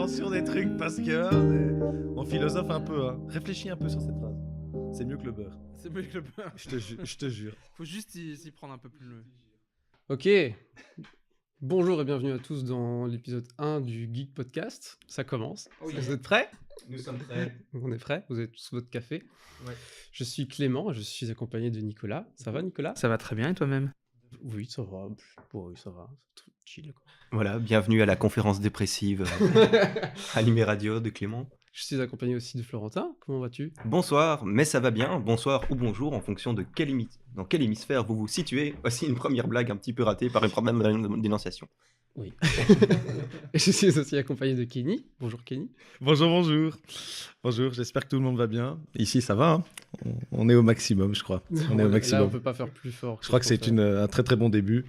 l'invention des trucs parce que on philosophe un peu. Réfléchis un peu sur cette phrase. C'est mieux que le beurre. C'est mieux que le beurre. Je te jure. Faut juste s'y prendre un peu plus. Ok, bonjour et bienvenue à tous dans l'épisode 1 du Geek Podcast. Ça commence. Oui. Vous êtes prêts? Nous sommes prêts. On est prêts? Vous avez tous votre café? Ouais. Je suis Clément, je suis accompagné de Nicolas. Ça va Nicolas? Ça va très bien et toi-même? Oui, ça va. Oui, ça va. C'est chill, quoi. Voilà, bienvenue à la conférence dépressive Animé Radio de Clément. Je suis accompagné aussi de Florentin. Comment vas-tu? Bonsoir, mais ça va bien, bonsoir ou bonjour en fonction de dans quel hémisphère vous vous situez. Voici une première blague un petit peu ratée par un problème d'énonciation. Oui. Et je suis aussi accompagné de Kenny. Bonjour Kenny. Bonjour. Bonjour, j'espère que tout le monde va bien. Ici, ça va. On est au maximum, je crois. On est au maximum. Là, on peut pas faire plus fort. Je crois que c'est un très très bon début.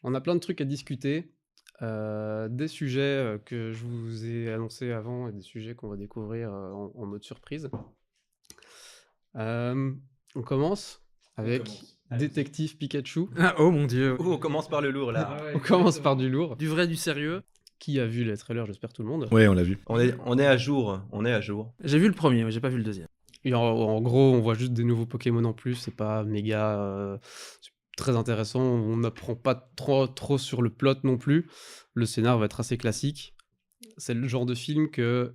On a plein de trucs à discuter. Des sujets que je vous ai annoncés avant et des sujets qu'on va découvrir en mode surprise. On commence avec Détective Pikachu. Ah, oh mon dieu. Oh, on commence par le lourd là. On commence par du lourd. Du vrai, du sérieux. Qui a vu les trailers? J'espère tout le monde. Ouais, on l'a vu. On est à jour, on est à jour. J'ai vu le premier, mais j'ai pas vu le deuxième. Et en gros, on voit juste des nouveaux Pokémon en plus. C'est pas méga c'est très intéressant. On n'apprend pas trop sur le plot non plus. Le scénar va être assez classique. C'est le genre de film que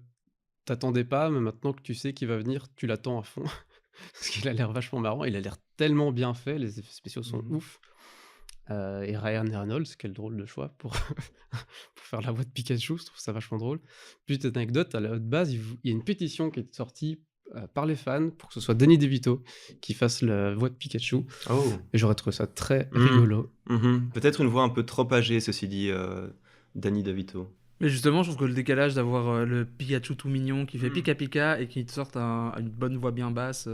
t'attendais pas, mais maintenant que tu sais qu'il va venir, tu l'attends à fond. Parce qu'il a l'air vachement marrant. Il a l'air tellement bien fait. Les effets spéciaux sont ouf. Et Ryan Reynolds, quel drôle de choix pour faire la voix de Pikachu. Je trouve ça vachement drôle. Petite anecdote, à la base, il y a une pétition qui est sortie par les fans pour que ce soit Danny DeVito qui fasse la voix de Pikachu. Oh. Et j'aurais trouvé ça très rigolo. Peut-être une voix un peu trop âgée, ceci dit, Danny DeVito. Mais justement, je trouve que le décalage d'avoir le Pikachu tout mignon qui fait Pika Pika et qui te sorte une bonne voix bien basse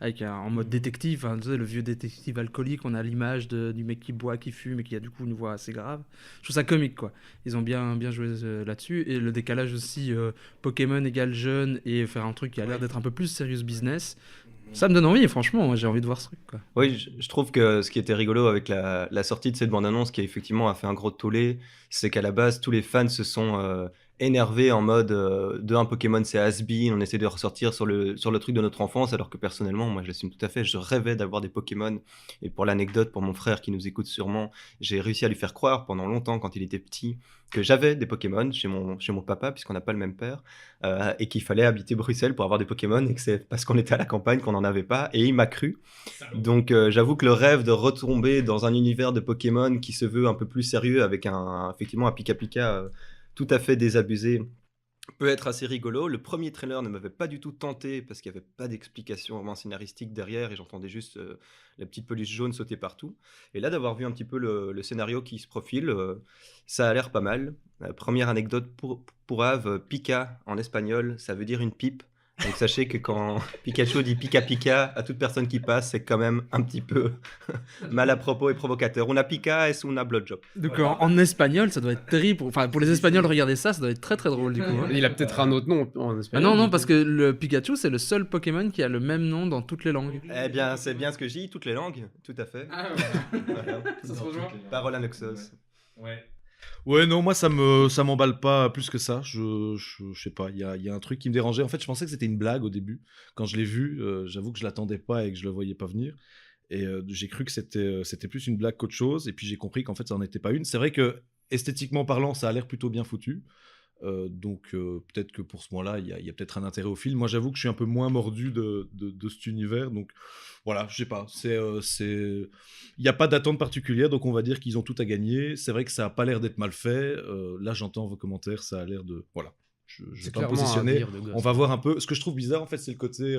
en mode détective, tu sais, le vieux détective alcoolique, on a l'image du mec qui boit, qui fume et qui a du coup une voix assez grave. Je trouve ça comique, quoi. Ils ont bien joué là-dessus. Et le décalage aussi Pokémon égale jeune et faire un truc qui a l'air d'être un peu plus serious business. Ça me donne envie, franchement, j'ai envie de voir ce truc, quoi. Oui, je trouve que ce qui était rigolo avec la sortie de cette bande-annonce, qui effectivement a fait un gros tollé, c'est qu'à la base, tous les fans se sont énervés en mode de un Pokémon c'est has-been, on essaie de ressortir sur le truc de notre enfance, alors que personnellement, moi je l'assume tout à fait, je rêvais d'avoir des Pokémon. Et pour l'anecdote, pour mon frère qui nous écoute sûrement, j'ai réussi à lui faire croire pendant longtemps, quand il était petit, que j'avais des Pokémon chez mon papa, puisqu'on n'a pas le même père, et qu'il fallait habiter Bruxelles pour avoir des Pokémon, et que c'est parce qu'on était à la campagne qu'on n'en avait pas, et il m'a cru. Donc j'avoue que le rêve de retomber dans un univers de Pokémon qui se veut un peu plus sérieux, avec effectivement un Pika Pika tout à fait désabusé, peut être assez rigolo. Le premier trailer ne m'avait pas du tout tenté parce qu'il n'y avait pas d'explication vraiment scénaristique derrière et j'entendais juste la petite peluche jaune sauter partout. Et là, d'avoir vu un petit peu le scénario qui se profile, ça a l'air pas mal. Première anecdote pour Ave, Pika en espagnol, ça veut dire une pipe. Donc sachez que quand Pikachu dit Pika Pika à toute personne qui passe, c'est quand même un petit peu mal à propos et provocateur. On a Pika et on a Bloodjob. Donc en espagnol, ça doit être terrible. Enfin, pour les Espagnols, regarder ça doit être très très drôle du coup. Hein. Il a peut-être un autre nom en Ah espagnol. non, parce que le Pikachu, c'est le seul Pokémon qui a le même nom dans toutes les langues. Eh bien, c'est bien ce que je dis, toutes les langues, tout à fait. Ah, Voilà. ça se rejoint. Parole à Noxos. Ouais, non, moi ça m'emballe pas plus que ça. Je sais pas, il y a un truc qui me dérangeait. En fait, je pensais que c'était une blague au début. Quand je l'ai vu, j'avoue que je l'attendais pas et que je le voyais pas venir. Et j'ai cru que c'était plus une blague qu'autre chose. Et puis j'ai compris qu'en fait, ça n'en était pas une. C'est vrai que esthétiquement parlant, ça a l'air plutôt bien foutu. Donc peut-être que pour ce moment-là, il y a peut-être un intérêt au film. Moi, j'avoue que je suis un peu moins mordu de cet univers. Donc voilà, je sais pas. Il n'y a pas d'attente particulière, donc on va dire qu'ils ont tout à gagner. C'est vrai que ça a pas l'air d'être mal fait. Là, j'entends vos commentaires, ça a l'air de... Voilà. Je vais pas me positionner. On va voir un peu. Ce que je trouve bizarre, en fait, c'est le côté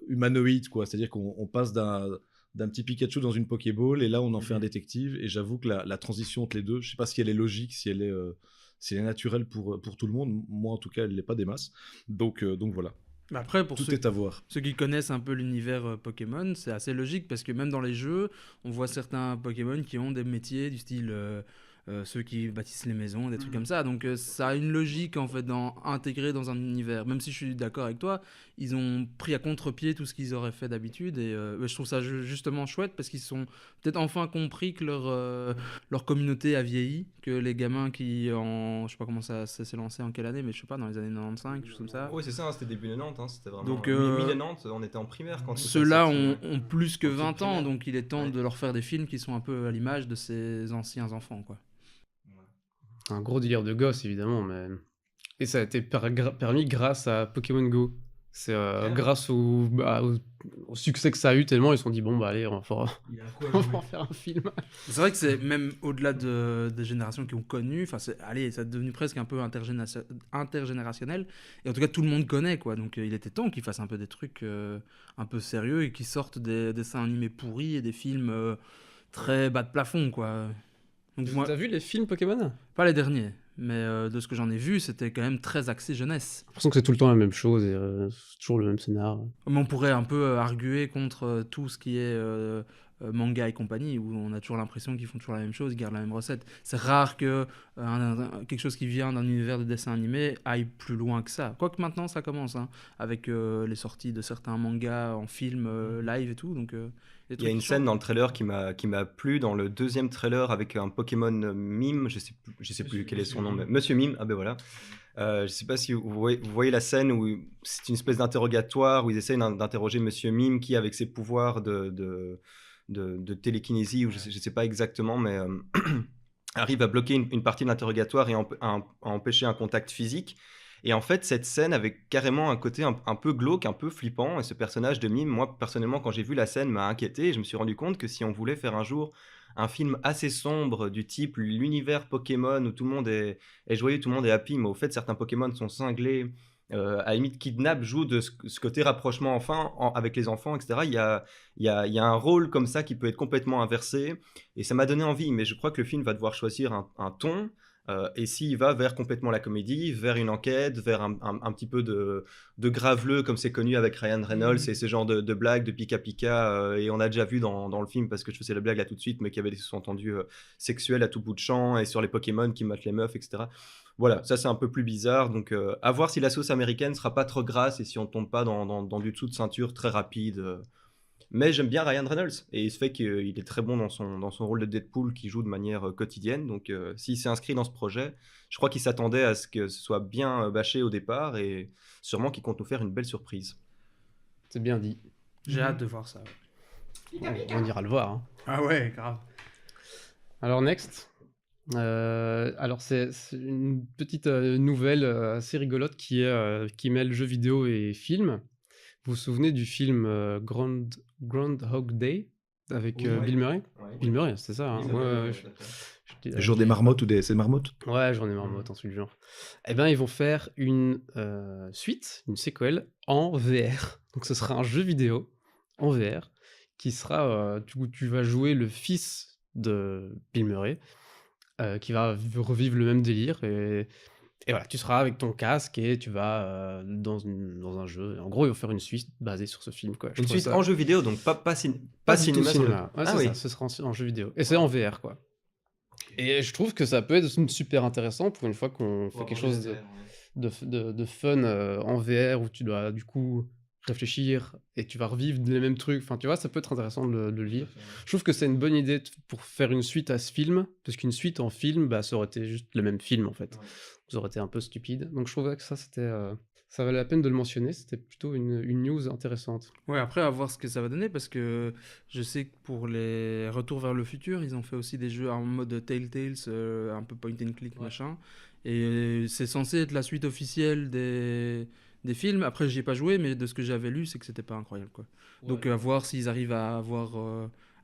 humanoïde, quoi. C'est-à-dire qu'on passe d'un petit Pikachu dans une Pokéball, et là, on en fait un détective. Et j'avoue que la transition entre les deux, je sais pas si elle est logique, si elle est naturelle pour tout le monde. Moi, en tout cas, elle l'est pas des masses. Donc voilà. Mais après, pour Tout est à voir. ceux qui connaissent un peu l'univers Pokémon, c'est assez logique parce que même dans les jeux, on voit certains Pokémon qui ont des métiers du style ceux qui bâtissent les maisons, des trucs comme ça. Donc ça a une logique en fait intégrée dans un univers. Même si je suis d'accord avec toi, ils ont pris à contre-pied tout ce qu'ils auraient fait d'habitude et je trouve ça justement chouette parce qu'ils sont peut-être enfin compris que leur communauté a vieilli, que les gamins qui je sais pas comment ça s'est lancé en quelle année, mais je sais pas, dans les années 95, quelque chose comme ça. Oui, c'est ça, c'était début 90, c'était vraiment. Donc, mi-90, on était en primaire quand tout ça est Ceux-là sorti, ont plus que En petite 20 ans, primaire. donc il est temps Ouais. de leur faire des films qui sont un peu à l'image de ces anciens enfants, quoi. Un gros délire de gosse, évidemment, mais... Et ça a été permis grâce à Pokémon Go. C'est grâce au succès que ça a eu, tellement ils se sont dit, bon, bah allez, on va en faire un film. C'est vrai que c'est même au-delà des générations qui ont connu, enfin, allez, ça est devenu presque un peu intergénérationnel, et en tout cas tout le monde connaît, quoi. Donc il était temps qu'ils fassent un peu des trucs un peu sérieux et qu'ils sortent des dessins animés pourris et des films très bas de plafond, quoi. Donc moi, T'as vu les films Pokémon? pas les derniers, mais de ce que j'en ai vu, c'était quand même très axé jeunesse. J'ai l'impression que c'est tout le temps la même chose et c'est toujours le même scénar. Mais on pourrait un peu arguer contre tout ce qui est manga et compagnie, où on a toujours l'impression qu'ils font toujours la même chose, ils gardent la même recette. C'est rare que quelque chose qui vient d'un univers de dessin animé aille plus loin que ça. Quoique maintenant ça commence, hein, avec les sorties de certains mangas en film live et tout. Donc, Il y a une scène dans le trailer qui m'a plu, dans le deuxième trailer avec un Pokémon mime, je sais plus quel est son nom, mais Monsieur Mime, ah ben voilà. Je sais pas si vous voyez la scène où c'est une espèce d'interrogatoire où ils essayent d'interroger Monsieur Mime qui, avec ses pouvoirs de télékinésie, ou je sais pas exactement, mais arrive à bloquer une partie de l'interrogatoire et à empêcher un contact physique. Et en fait, cette scène avait carrément un côté un peu glauque, un peu flippant. Et ce personnage de mime, moi, personnellement, quand j'ai vu la scène, m'a inquiété. Et je me suis rendu compte que si on voulait faire un jour un film assez sombre du type l'univers Pokémon où tout le monde est joyeux, tout le monde est happy, mais au fait, certains Pokémon sont cinglés, à la limite kidnappent, jouent de ce côté rapprochement avec les enfants, etc. Il y a un rôle comme ça qui peut être complètement inversé. Et ça m'a donné envie, mais je crois que le film va devoir choisir un ton. Et s'il va vers complètement la comédie, vers une enquête, vers un petit peu de graveleux, comme c'est connu avec Ryan Reynolds, et ce genre de blagues, de pika-pika, et on a déjà vu dans le film, parce que je faisais la blague là tout de suite, mais qu'il y avait des sous-entendus sexuels à tout bout de champ, et sur les Pokémon qui matent les meufs, etc. Voilà, ça c'est un peu plus bizarre, donc à voir si la sauce américaine sera pas trop grasse, et si on tombe pas dans du dessous de ceinture très rapide. Mais j'aime bien Ryan Reynolds, et il se fait qu'il est très bon dans son rôle de Deadpool qu'il joue de manière quotidienne. Donc s'il s'est inscrit dans ce projet, je crois qu'il s'attendait à ce que ce soit bien bâché au départ, et sûrement qu'il compte nous faire une belle surprise. C'est bien dit. J'ai hâte de voir ça. On ira le voir. Hein. Ah ouais, grave. Alors, next. Alors, c'est une petite nouvelle assez rigolote qui mêle jeux vidéo et film. Vous vous souvenez du film Groundhog Day avec Bill Murray? Bill Murray, c'est ça. Hein. Le jour des marmottes ou c'est des marmottes? Ouais, j'en ai marmotte, un truc du genre. Eh bien, ils vont faire une suite, une séquelle en VR. Donc, ce sera un jeu vidéo en VR qui sera... tu vas jouer le fils de Bill Murray qui va revivre le même délire et voilà, tu seras avec ton casque et tu vas dans un jeu. En gros, ils vont faire une suite basée sur ce film. Quoi. Une suite en jeu vidéo, donc pas du tout cinéma. Ouais, c'est ça, ce sera en jeu vidéo. Et c'est en VR, quoi. Et je trouve que ça peut être super intéressant pour une fois qu'on fait quelque chose de fun en VR où tu dois du coup réfléchir et tu vas revivre les mêmes trucs. Enfin, tu vois, ça peut être intéressant de le vivre. Je trouve que c'est une bonne idée pour faire une suite à ce film, parce qu'une suite en film, bah, ça aurait été juste le même film, en fait. Ouais. Ça aurait été un peu stupide. Donc je trouvais que ça, c'était... ça valait la peine de le mentionner, c'était plutôt une news intéressante. Ouais, après, à voir ce que ça va donner, parce que je sais que pour les Retours vers le futur, ils ont fait aussi des jeux en mode Telltales, un peu point and click, machin. Et c'est censé être la suite officielle des films. Après, j'y ai pas joué, mais de ce que j'avais lu, c'est que c'était pas incroyable, quoi. Ouais. Donc, à voir s'ils arrivent à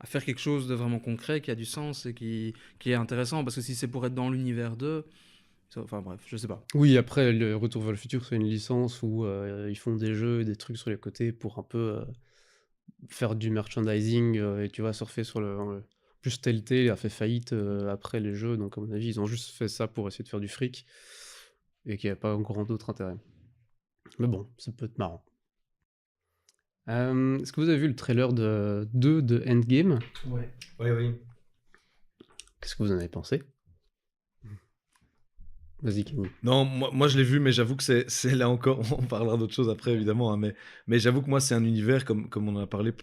faire quelque chose de vraiment concret, qui a du sens et qui est intéressant, parce que si c'est pour être dans l'univers d'eux... Enfin bref, je sais pas. Oui, après, le Retour vers le futur, c'est une licence où ils font des jeux et des trucs sur les côtés pour un peu faire du merchandising et tu vas surfer sur le... Plus Telltale a fait faillite après les jeux, donc à mon avis, ils ont juste fait ça pour essayer de faire du fric et qu'il n'y a pas grand d'autre intérêt. Mais bon, ça peut être marrant. Est-ce que vous avez vu le trailer de Endgame? Ouais. Oui. Qu'est-ce que vous en avez pensé? Vas-y, Kenny. Non, moi je l'ai vu, mais j'avoue que c'est là encore, on parlera d'autre chose après évidemment, hein, mais j'avoue que moi c'est un univers, comme on en a parlé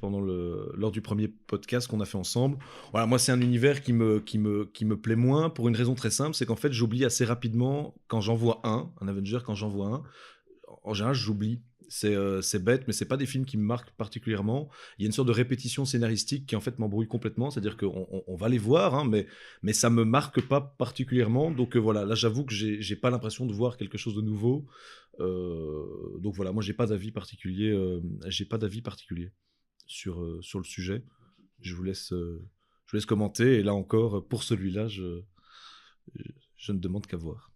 lors du premier podcast qu'on a fait ensemble. Voilà, moi c'est un univers qui me plaît moins pour une raison très simple, c'est qu'en fait j'oublie assez rapidement quand j'en vois un Avenger, quand j'en vois un, en général j'oublie. C'est bête, mais c'est pas des films qui me marquent particulièrement. Il y a une sorte de répétition scénaristique qui en fait m'embrouille complètement. C'est-à-dire qu'on va les voir, hein, mais ça me marque pas particulièrement. Donc voilà, là j'avoue que j'ai pas l'impression de voir quelque chose de nouveau. Donc voilà, moi j'ai pas d'avis particulier sur le sujet. Je vous laisse commenter. Et là encore, pour celui-là, je ne demande qu'à voir.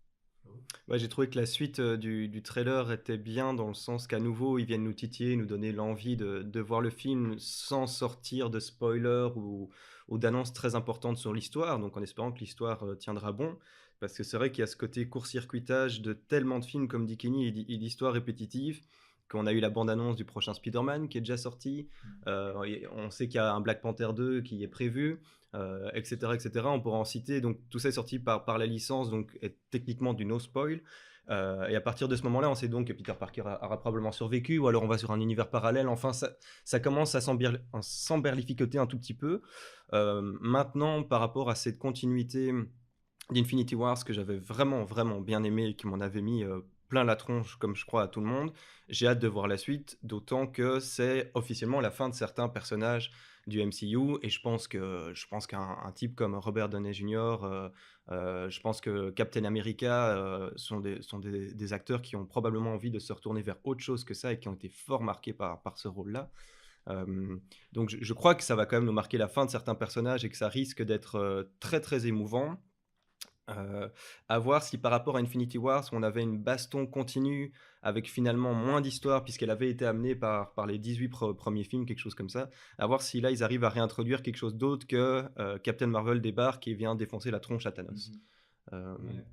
Ouais, j'ai trouvé que la suite du trailer était bien dans le sens qu'à nouveau, ils viennent nous titiller, nous donner l'envie de voir le film sans sortir de spoilers ou d'annonces très importantes sur l'histoire, donc en espérant que l'histoire tiendra bon. Parce que c'est vrai qu'il y a ce côté court-circuitage de tellement de films, comme dit Kenny, et d'histoires répétitives, qu'on a eu la bande-annonce du prochain Spider-Man qui est déjà sorti. Et on sait qu'il y a un Black Panther 2 qui est prévu. Etc., etc. On pourra en citer. Donc tout ça est sorti par la licence, donc est techniquement du no spoil. Et à partir de ce moment-là, on sait donc que Peter Parker aura probablement survécu, ou alors on va sur un univers parallèle. Enfin, ça commence à s'emberlificoter un tout petit peu. Maintenant, par rapport à cette continuité d'Infinity Wars que j'avais vraiment, vraiment bien aimé et qui m'en avait mis plein la tronche, comme je crois à tout le monde, j'ai hâte de voir la suite, d'autant que c'est officiellement la fin de certains personnages du MCU, et je pense qu'un type comme Robert Downey Jr., je pense que Captain America sont des acteurs qui ont probablement envie de se retourner vers autre chose que ça et qui ont été fort marqués par ce rôle-là. Donc je crois que ça va quand même nous marquer la fin de certains personnages et que ça risque d'être très très émouvant. À voir si par rapport à Infinity Wars, on avait une baston continue avec finalement moins d'histoire puisqu'elle avait été amenée par les 18 premiers films, quelque chose comme ça. À voir si là ils arrivent à réintroduire quelque chose d'autre que Captain Marvel débarque et vient défoncer la tronche à Thanos.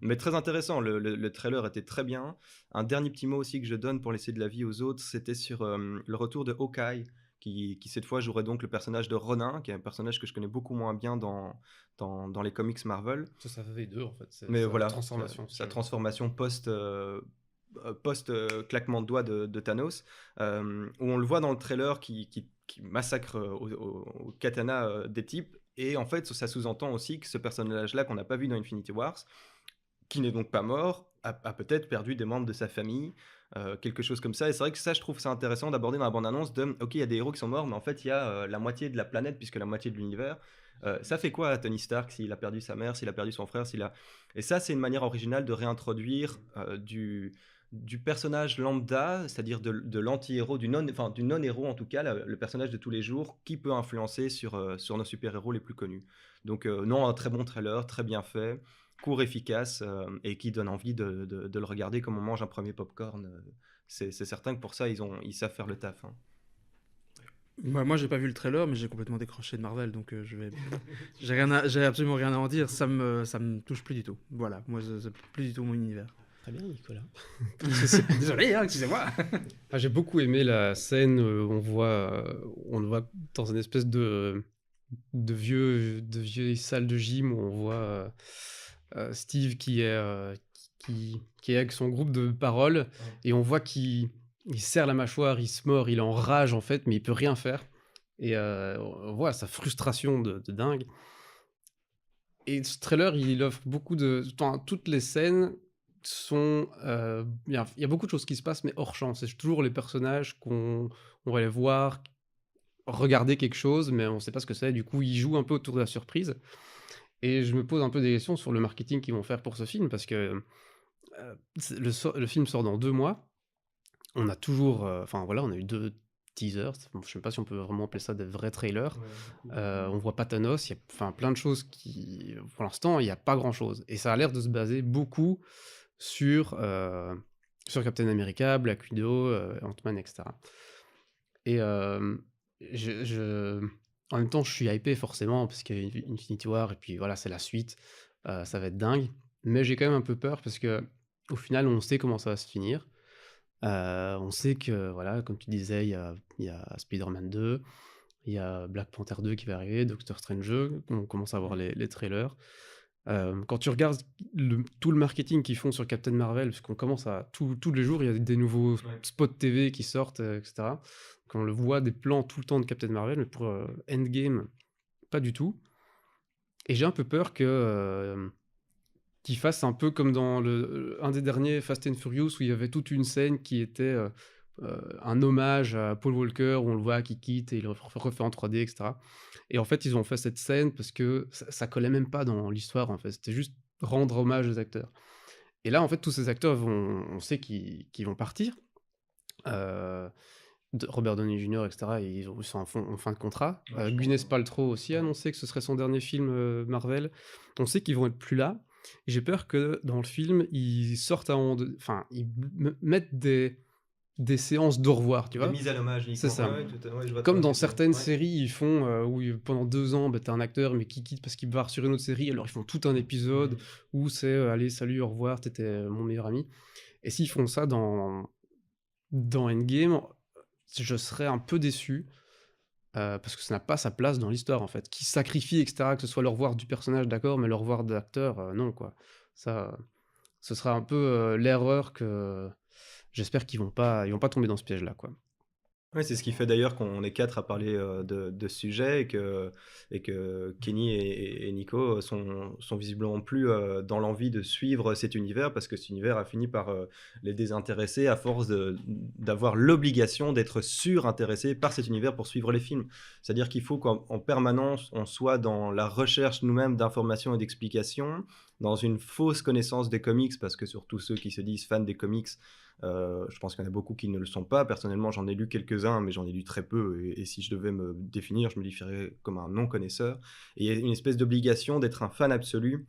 Mais très intéressant, le trailer était très bien. Un dernier petit mot aussi que je donne pour laisser de la vie aux autres, c'était sur le retour de Hawkeye, qui cette fois jouerait donc le personnage de Ronin, qui est un personnage que je connais beaucoup moins bien dans les comics Marvel. Ça fait deux en fait. Mais voilà, transformation. sa transformation post claquement de doigts de Thanos, où on le voit dans le trailer qui massacre au katana des types. Et en fait, ça sous-entend aussi que ce personnage-là qu'on n'a pas vu dans Infinity Wars, qui n'est donc pas mort, a peut-être perdu des membres de sa famille, quelque chose comme ça. Et c'est vrai que ça, je trouve ça intéressant d'aborder dans la bande-annonce ok, il y a des héros qui sont morts, mais en fait, il y a la moitié de la planète, puisque la moitié de l'univers. Ça fait quoi à Tony Stark s'il a perdu sa mère, s'il a perdu son frère, Et ça, c'est une manière originale de réintroduire du personnage lambda, c'est-à-dire de l'anti-héros, du non-héros en tout cas, le personnage de tous les jours, qui peut influencer sur nos super-héros les plus connus. Donc non, un très bon trailer, très bien fait, court, efficace, et qui donne envie de le regarder comme on mange un premier popcorn. C'est certain que pour ça, ils savent faire le taf. Hein. Moi, j'ai pas vu le trailer, mais j'ai complètement décroché de Marvel, donc j'ai absolument rien à en dire. Ça me touche plus du tout. Voilà, moi, c'est plus du tout mon univers. Très bien, Nicolas. Désolé, hein, excusez-moi. J'ai beaucoup aimé la scène où on le voit dans une espèce de vieille salle de gym où on voit Steve qui est avec son groupe de paroles, et on voit qu'il serre la mâchoire, il se mord, il est en rage en fait, mais il peut rien faire. Et on voit sa frustration de dingue. Et ce trailer, il offre beaucoup toutes les scènes sont... Il y a beaucoup de choses qui se passent, mais hors champ. C'est toujours les personnages qu'on va les voir, regarder quelque chose, mais on ne sait pas ce que c'est. Du coup, ils jouent un peu autour de la surprise. Et je me pose un peu des questions sur le marketing qu'ils vont faire pour ce film, parce que le film sort dans 2 mois. On a toujours... on a eu 2 teasers. Je ne sais pas si on peut vraiment appeler ça des vrais trailers. On voit pas Thanos. Il y a plein de choses qui... Pour l'instant, il n'y a pas grand-chose. Et ça a l'air de se baser beaucoup sur Captain America, Black Widow, Ant-Man, etc. Et en même temps, je suis hypé forcément, parce qu'il y a Infinity War, et puis voilà, c'est la suite. Ça va être dingue. Mais j'ai quand même un peu peur, parce que au final, on sait comment ça va se finir. On sait que, voilà, comme tu disais, il y a Spider-Man 2, il y a Black Panther 2 qui va arriver, Doctor Strange 2, on commence à voir les trailers. Quand tu regardes tout le marketing qu'ils font sur Captain Marvel, parce qu'on commence à tous les jours, il y a des nouveaux Ouais. spots TV qui sortent, etc. Quand on le voit des plans tout le temps de Captain Marvel, mais pour Endgame, pas du tout. Et j'ai un peu peur qu'ils fassent un peu comme dans un des derniers Fast and Furious où il y avait toute une scène qui était un hommage à Paul Walker où on le voit qui quitte et il le refait en 3D, etc. Et en fait, ils ont fait cette scène parce que ça collait même pas dans l'histoire, en fait. C'était juste rendre hommage aux acteurs. Et là, en fait, tous ces acteurs on sait qu'ils vont partir. Euh, Robert Downey Jr., etc., ils sont en fin de contrat. Ouais, je pense, Gwyneth ouais. Paltrow aussi a annoncé que ce serait son dernier film Marvel. On sait qu'ils vont être plus là. Et j'ai peur que dans le film, ils sortent enfin, ils mettent des séances d'au revoir, tu Des vois. mises à l'hommage C'est uniquement. ça. Ouais, ouais, je vois Comme très dans bien ce que tu veux certaines dire. Ouais. séries, ils font où pendant 2 ans, bah, t'as un acteur mais qui quitte parce qu'il part sur une autre série, alors ils font tout un épisode où c'est allez, salut, au revoir, t'étais mon meilleur ami. Et s'ils font ça dans Endgame, je serais un peu déçu parce que ça n'a pas sa place dans l'histoire en fait. Qui sacrifie, etc., que ce soit le revoir du personnage, d'accord, mais le revoir d'acteur, non quoi. Ça, ce sera un peu l'erreur que j'espère ils vont pas tomber dans ce piège-là quoi. Ouais, c'est ce qui fait d'ailleurs qu'on est 4 à parler, de ce sujet et que Kenny et Nico sont visiblement plus, dans l'envie de suivre cet univers parce que cet univers a fini par, les désintéresser à force d'avoir l'obligation d'être surintéressés par cet univers pour suivre les films. C'est-à-dire qu'il faut qu'en permanence, on soit dans la recherche nous-mêmes d'informations et d'explications, dans une fausse connaissance des comics parce que surtout ceux qui se disent fans des comics, je pense qu'il y en a beaucoup qui ne le sont pas. Personnellement, j'en ai lu quelques-uns, mais j'en ai lu très peu. Et si je devais me définir, je me définirais comme un non-connaisseur. Et il y a une espèce d'obligation d'être un fan absolu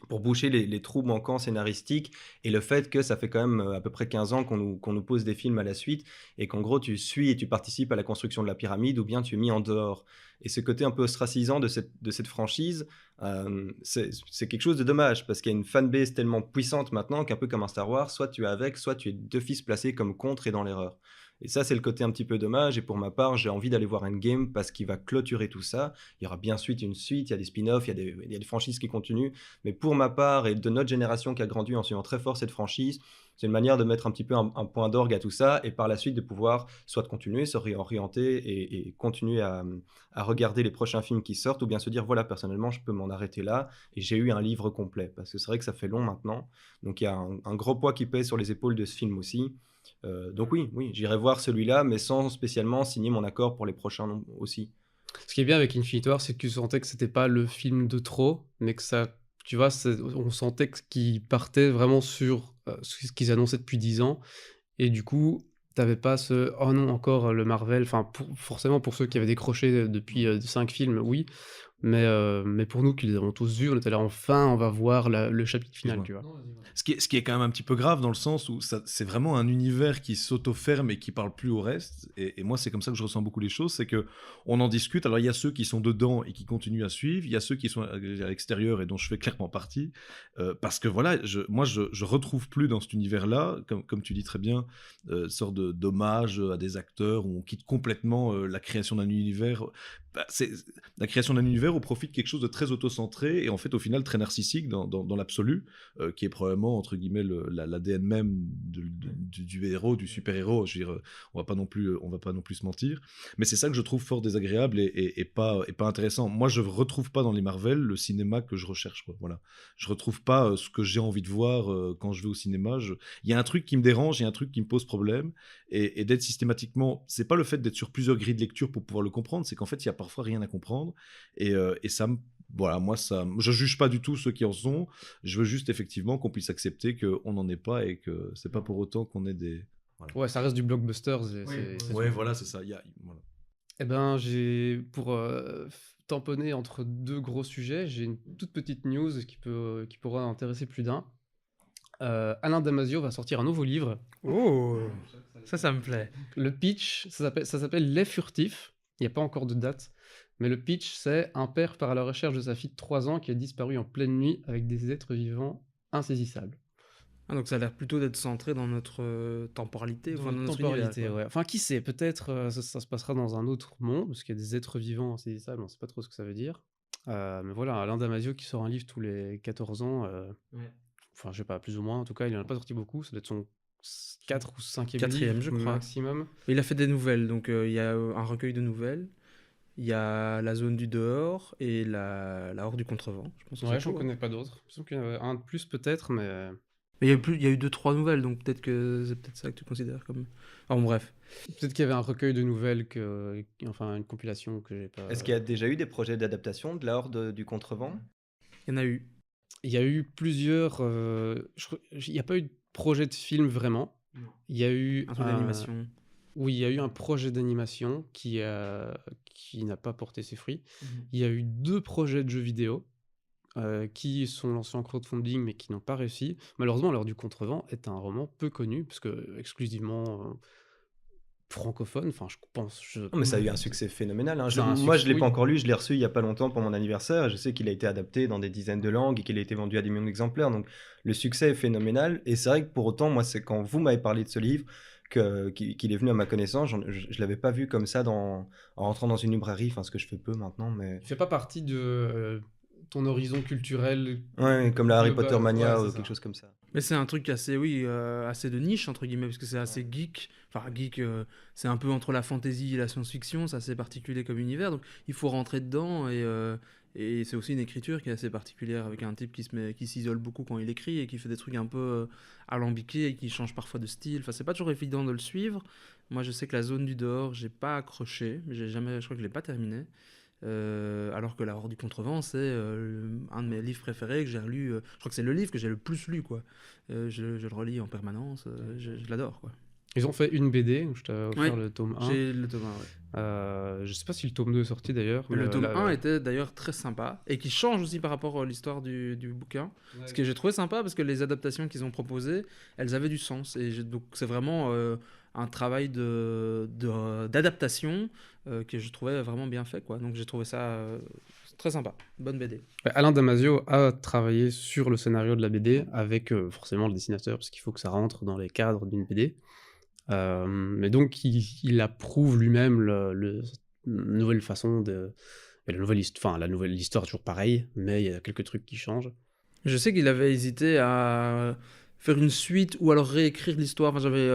pour boucher les trous manquants scénaristiques et le fait que ça fait quand même à peu près 15 ans qu'on nous pose des films à la suite et qu'en gros tu suis et tu participes à la construction de la pyramide ou bien tu es mis en dehors. Et ce côté un peu ostracisant de cette franchise, c'est quelque chose de dommage parce qu'il y a une fanbase tellement puissante maintenant qu'un peu comme un Star Wars, soit tu es avec, soit tu es d'office placé comme contre et dans l'erreur. Et ça, c'est le côté un petit peu dommage. Et pour ma part, j'ai envie d'aller voir Endgame parce qu'il va clôturer tout ça. Il y aura bien une suite, il y a des spin-offs, il y a des franchises qui continuent. Mais pour ma part et de notre génération qui a grandi en suivant très fort cette franchise, c'est une manière de mettre un petit peu un point d'orgue à tout ça et par la suite de pouvoir soit de continuer, se réorienter et continuer à regarder les prochains films qui sortent ou bien se dire voilà, personnellement, je peux m'en arrêter là et j'ai eu un livre complet parce que c'est vrai que ça fait long maintenant. Donc il y a un gros poids qui pèse sur les épaules de ce film aussi. Donc oui, j'irai voir celui-là, mais sans spécialement signer mon accord pour les prochains aussi. Ce qui est bien avec Infinity War, c'est que tu sentais que c'était pas le film de trop, mais que ça, tu vois, on sentait qu'ils partaient vraiment sur ce qu'ils annonçaient depuis 10 ans. Et du coup, t'avais pas ce oh non, encore le Marvel. Enfin, forcément, pour ceux qui avaient décroché depuis 5 films, oui. Mais pour nous qui les avons tous vus, on était là enfin, on va voir le chapitre final, tu vois. Ce qui est quand même un petit peu grave dans le sens où c'est vraiment un univers qui s'auto-ferme et qui parle plus au reste. Et moi, c'est comme ça que je ressens beaucoup les choses, c'est que on en discute. Alors, il y a ceux qui sont dedans et qui continuent à suivre. Il y a ceux qui sont à l'extérieur et dont je fais clairement partie. Parce que voilà, moi, je retrouve plus dans cet univers-là, comme tu dis très bien, sorte d'hommage à des acteurs où on quitte complètement la création d'un univers. C'est la création d'un univers au profit de quelque chose de très auto-centré et en fait au final très narcissique dans l'absolu, qui est probablement entre guillemets l'ADN même du héros, du super-héros. Je veux dire, on va pas non plus se mentir, mais c'est ça que je trouve fort désagréable et pas intéressant. Moi, je retrouve pas dans les Marvel le cinéma que je recherche, quoi. Voilà, je retrouve pas ce que j'ai envie de voir quand je vais au cinéma. Il y a un truc qui me dérange, il y a un truc qui me pose problème, et d'être systématiquement, c'est pas le fait d'être sur plusieurs grilles de lecture pour pouvoir le comprendre, c'est qu'en fait il y a parfois rien à comprendre et ça me voilà, moi je juge pas du tout ceux qui en sont, je veux juste effectivement qu'on puisse accepter qu'on n'en est pas et que c'est pas pour autant qu'on ait des voilà. Ouais, ça reste du blockbuster. Ouais, voilà, c'est ça. Voilà. Eh ben, pour tamponner entre deux gros sujets, j'ai une toute petite news qui pourra intéresser plus d'un. Alain Damasio va sortir un nouveau livre. Oh, ça me plaît. Le pitch, ça s'appelle Les Furtifs. Il n'y a pas encore de date. Mais le pitch, c'est un père part à la recherche de sa fille de 3 ans qui a disparu en pleine nuit avec des êtres vivants insaisissables. Ah, donc ça a l'air plutôt d'être centré dans notre temporalité, Dans enfin, dans notre notre temporalité, univers, quoi. ouais. Enfin, qui sait, peut-être ça se passera dans un autre monde, parce qu'il y a des êtres vivants insaisissables, on ne sait pas trop ce que ça veut dire. Mais voilà, Alain Damasio qui sort un livre tous les 14 ans, Ouais. enfin, je sais pas, plus ou moins. En tout cas, il en a pas sorti beaucoup. Ça doit être son 4 ou 5e Quatrième, livre je crois. maximum. Il a fait des nouvelles, donc il y a un recueil de nouvelles, il y a La zone du dehors et la horde du contrevent. Je pense que Ouais, c'est j'en tout, hein. connais pas d'autres. Il me semble qu'il y en avait un de plus peut-être, mais Mais il y a eu 2-3 nouvelles, donc peut-être que c'est peut-être ça que tu considères comme. Enfin, bon, bref. peut-être qu'il y avait un recueil de nouvelles enfin une compilation que j'ai pas. Est-ce qu'il y a déjà eu des projets d'adaptation de la Horde du Contrevent? Il y en a eu. Il y a eu plusieurs. Il n'y a pas eu de projet de film vraiment. Il y a eu Un truc d'animation. Oui, il y a eu un projet d'animation qui n'a pas porté ses fruits. Il y a eu 2 projets de jeux vidéo qui sont lancés en crowdfunding mais qui n'ont pas réussi. Malheureusement, l'Heure du Contrevent est un roman peu connu parce que exclusivement francophone. Enfin, je pense. Non, mais ça a eu un succès phénoménal, hein. Ça a un Moi, je succès, l'ai pas oui. encore lu, je l'ai reçu il y a pas longtemps pour mon anniversaire. Et je sais qu'il a été adapté dans des dizaines de langues et qu'il a été vendu à des millions d'exemplaires. Donc, le succès est phénoménal. Et c'est vrai que pour autant, moi, c'est quand vous m'avez parlé de ce livre qu'il est venu à ma connaissance. Je l'avais pas vu comme ça en rentrant dans une librairie, enfin, ce que je fais peu maintenant, mais Il fait pas partie de ton horizon culturel. ouais, comme la Harry global. Potter Mania Ouais, ou c'est quelque ça. chose comme ça. Mais c'est un truc assez, oui, assez de niche, entre guillemets, parce que c'est assez geek. Enfin, geek, c'est un peu entre la fantasy et la science-fiction, c'est assez particulier comme univers, donc il faut rentrer dedans, et c'est aussi une écriture qui est assez particulière, avec un type qui s'isole beaucoup quand il écrit, et qui fait des trucs un peu alambiqués, et qui change parfois de style. Enfin, c'est pas toujours évident de le suivre. Moi, je sais que La zone du dehors, j'ai pas accroché, je crois que je l'ai pas terminé. Alors que La horde du contrevent, c'est un de mes livres préférés que j'ai relu. Je crois que c'est le livre que j'ai le plus lu, quoi. Je le relis en permanence. Je l'adore, quoi. Ils ont fait une BD, je t'ai offert Ouais, le tome 1. j'ai le tome 1, ouais. Je sais pas si le tome 2 est sorti d'ailleurs. Mais le tome là, 1 était d'ailleurs très sympa et qui change aussi par rapport à l'histoire du bouquin. Ce que j'ai trouvé sympa parce que les adaptations qu'ils ont proposées, elles avaient du sens. Donc c'est vraiment un travail d'adaptation que je trouvais vraiment bien fait, quoi. Donc j'ai trouvé ça très sympa. Bonne BD. Alain Damasio a travaillé sur le scénario de la BD avec forcément le dessinateur, parce qu'il faut que ça rentre dans les cadres d'une BD. Mais donc il approuve lui-même la nouvelle façon de... et la nouvelle histoire est toujours pareille, mais il y a quelques trucs qui changent. Je sais qu'il avait hésité à faire une suite ou alors réécrire l'histoire. Enfin, j'avais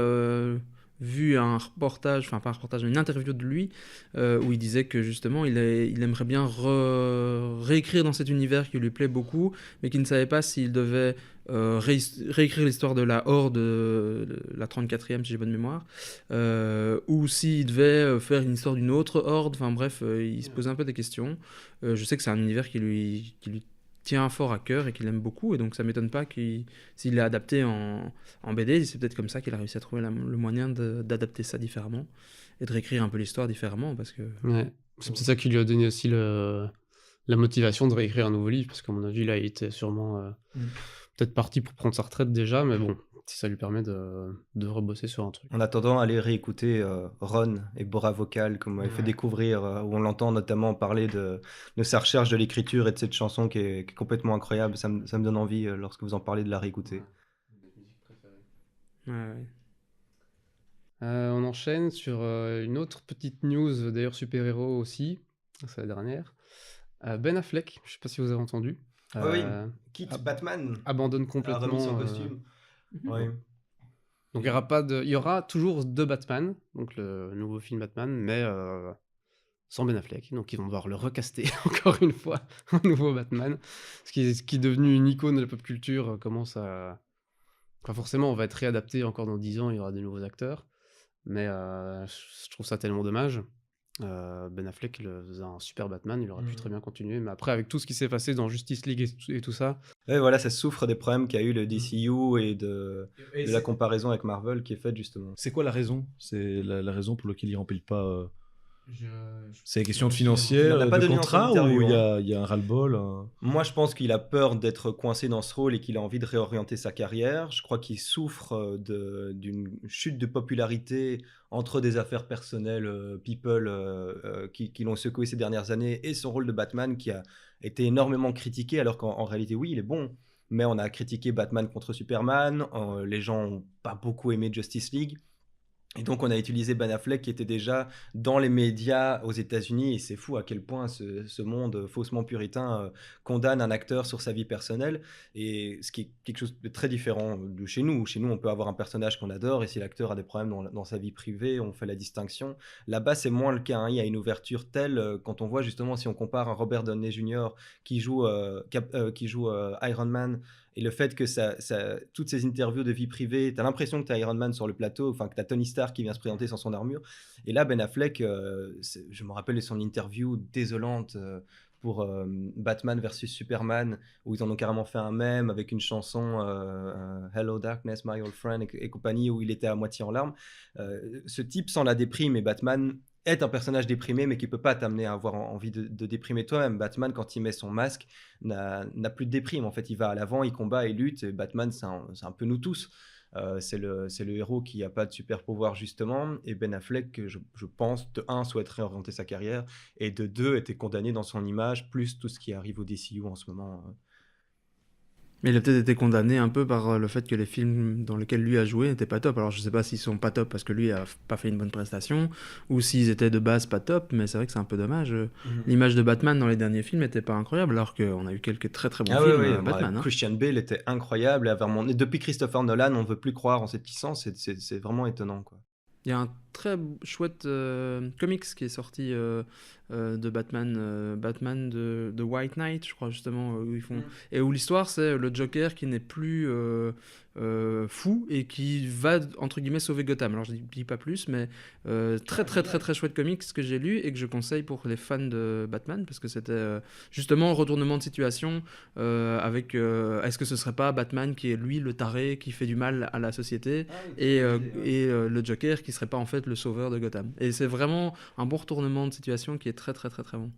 vu un reportage, enfin pas un reportage, mais une interview de lui où il disait que justement il aimerait bien réécrire dans cet univers qui lui plaît beaucoup, mais qu'il ne savait pas s'il devait réécrire l'histoire de la Horde, la 34e si j'ai bonne mémoire, ou s'il devait faire une histoire d'une autre Horde. Enfin bref, il se posait un peu des questions. Je sais que c'est un univers qui lui tient fort à cœur et qu'il aime beaucoup, et donc ça m'étonne pas s'il l'a adapté en BD, c'est peut-être comme ça qu'il a réussi à trouver le moyen d'adapter ça différemment et de réécrire un peu l'histoire différemment, parce que Ouais. C'est peut-être ça qui lui a donné aussi la motivation de réécrire un nouveau livre, parce qu'à mon avis là il était sûrement peut-être parti pour prendre sa retraite déjà, mais bon, si ça lui permet de rebosser sur un truc. En attendant, allez réécouter Ron et Bora Vocal, comme on m'avait fait découvrir, où on l'entend notamment parler de sa recherche de l'écriture et de cette chanson qui est complètement incroyable. Ça me donne envie, lorsque vous en parlez, de la réécouter. ouais. On enchaîne sur une autre petite news, d'ailleurs super-héros aussi, c'est la dernière. Ben Affleck, je sais pas si vous avez entendu. Oui, quitte Batman, Abandonne a remis complètement. son costume. Oui. Donc il y aura toujours deux Batman, donc le nouveau film Batman, mais sans Ben Affleck. Donc ils vont devoir le recaster encore une fois, un nouveau Batman. Ce qui est devenu une icône de la pop culture commence à... Enfin, forcément, on va être réadapté encore dans 10 ans, il y aura des nouveaux acteurs. Mais je trouve ça tellement dommage. Ben Affleck il faisait un super Batman, il aurait pu très bien continuer. Mais après, avec tout ce qui s'est passé dans Justice League et tout ça... Ouais, voilà, ça souffre des problèmes qu'a eu le DCU et de la comparaison avec Marvel qui est faite justement. C'est quoi la raison? C'est la raison pour laquelle il remplit pas. C'est question de financière, Il en a pas de donné en contrat, interview, ou il y a un ras-le-bol Moi, je pense qu'il a peur d'être coincé dans ce rôle et qu'il a envie de réorienter sa carrière. Je crois qu'il souffre d'une chute de popularité entre des affaires personnelles, people, qui l'ont secoué ces dernières années, et son rôle de Batman qui a été énormément critiqué, alors qu'en réalité, oui, il est bon. Mais on a critiqué Batman contre Superman, les gens n'ont pas beaucoup aimé Justice League. Et donc, on a utilisé Ben Affleck qui était déjà dans les médias aux États-Unis. Et c'est fou à quel point ce monde faussement puritain condamne un acteur sur sa vie personnelle. Et ce qui est quelque chose de très différent de chez nous. Chez nous, on peut avoir un personnage qu'on adore. Et si l'acteur a des problèmes dans sa vie privée, on fait la distinction. Là-bas, c'est moins le cas, hein. Il y a une ouverture telle quand on voit justement, si on compare un Robert Downey Jr. qui joue Iron Man. Et le fait que toutes ces interviews de vie privée, tu as l'impression que tu as Iron Man sur le plateau, enfin que tu as Tony Stark qui vient se présenter sans son armure. Et là, Ben Affleck, je me rappelle de son interview désolante pour Batman versus Superman, où ils en ont carrément fait un mème avec une chanson Hello Darkness, My Old Friend et compagnie, où il était à moitié en larmes. Ce type sent la déprime et Batman est un personnage déprimé, mais qui peut pas t'amener à avoir envie de déprimer toi-même. Batman, quand il met son masque, n'a plus de déprime. En fait, il va à l'avant, il combat, il lutte. Et Batman, c'est un peu nous tous. C'est le héros qui n'a pas de super pouvoir, justement. Et Ben Affleck, je pense, de un, souhaiterait orienter sa carrière. Et de deux, était condamné dans son image, plus tout ce qui arrive au DCU en ce moment. Mais il a peut-être été condamné un peu par le fait que les films dans lesquels lui a joué n'étaient pas top. Alors je sais pas s'ils sont pas top parce que lui a pas fait une bonne prestation ou s'ils étaient de base pas top, mais c'est vrai que c'est un peu dommage. L'image de Batman dans les derniers films n'était pas incroyable alors qu'on a eu quelques très très bons films Batman. Hein. Christian Bale était incroyable. Et depuis Christopher Nolan, on ne veut plus croire en cette licence. C'est vraiment étonnant, quoi. Il y a un très chouette comics qui est sorti de Batman, Batman de White Knight, je crois justement, où ils font et où l'histoire c'est le Joker qui n'est plus fou et qui va entre guillemets sauver Gotham. Alors je dis pas plus, mais très très très très chouette comics que j'ai lu et que je conseille pour les fans de Batman parce que c'était justement un retournement de situation avec est-ce que ce serait pas Batman qui est lui le taré qui fait du mal à la société et le Joker qui serait pas en fait le sauveur de Gotham. Et c'est vraiment un bon retournement de situation qui est très très très très bon.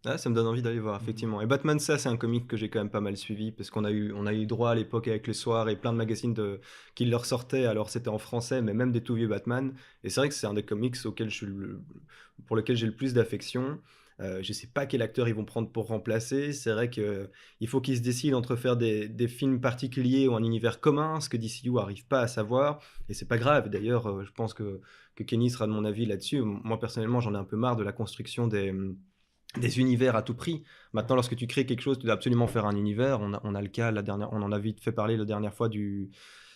Ah, ça me donne envie d'aller voir, effectivement. Et Batman, ça, c'est un comic que j'ai quand même pas mal suivi, parce qu'on a eu droit à l'époque avec Le Soir et plein de magazines qui leur sortaient, alors c'était en français, mais même des tout vieux Batman. Et c'est vrai que c'est un des comics pour lequel j'ai le plus d'affection. Je sais pas quel acteur ils vont prendre pour remplacer. C'est vrai qu'il faut qu'ils se décident entre faire des films particuliers ou un univers commun, ce que DCU arrive pas à savoir. Et c'est pas grave. D'ailleurs, je pense que Kenny sera de mon avis là-dessus. Moi, personnellement, j'en ai un peu marre de la construction des univers à tout prix. Maintenant, lorsque tu crées quelque chose, tu dois absolument faire un univers. On a le cas, on en a vite fait parler la dernière fois du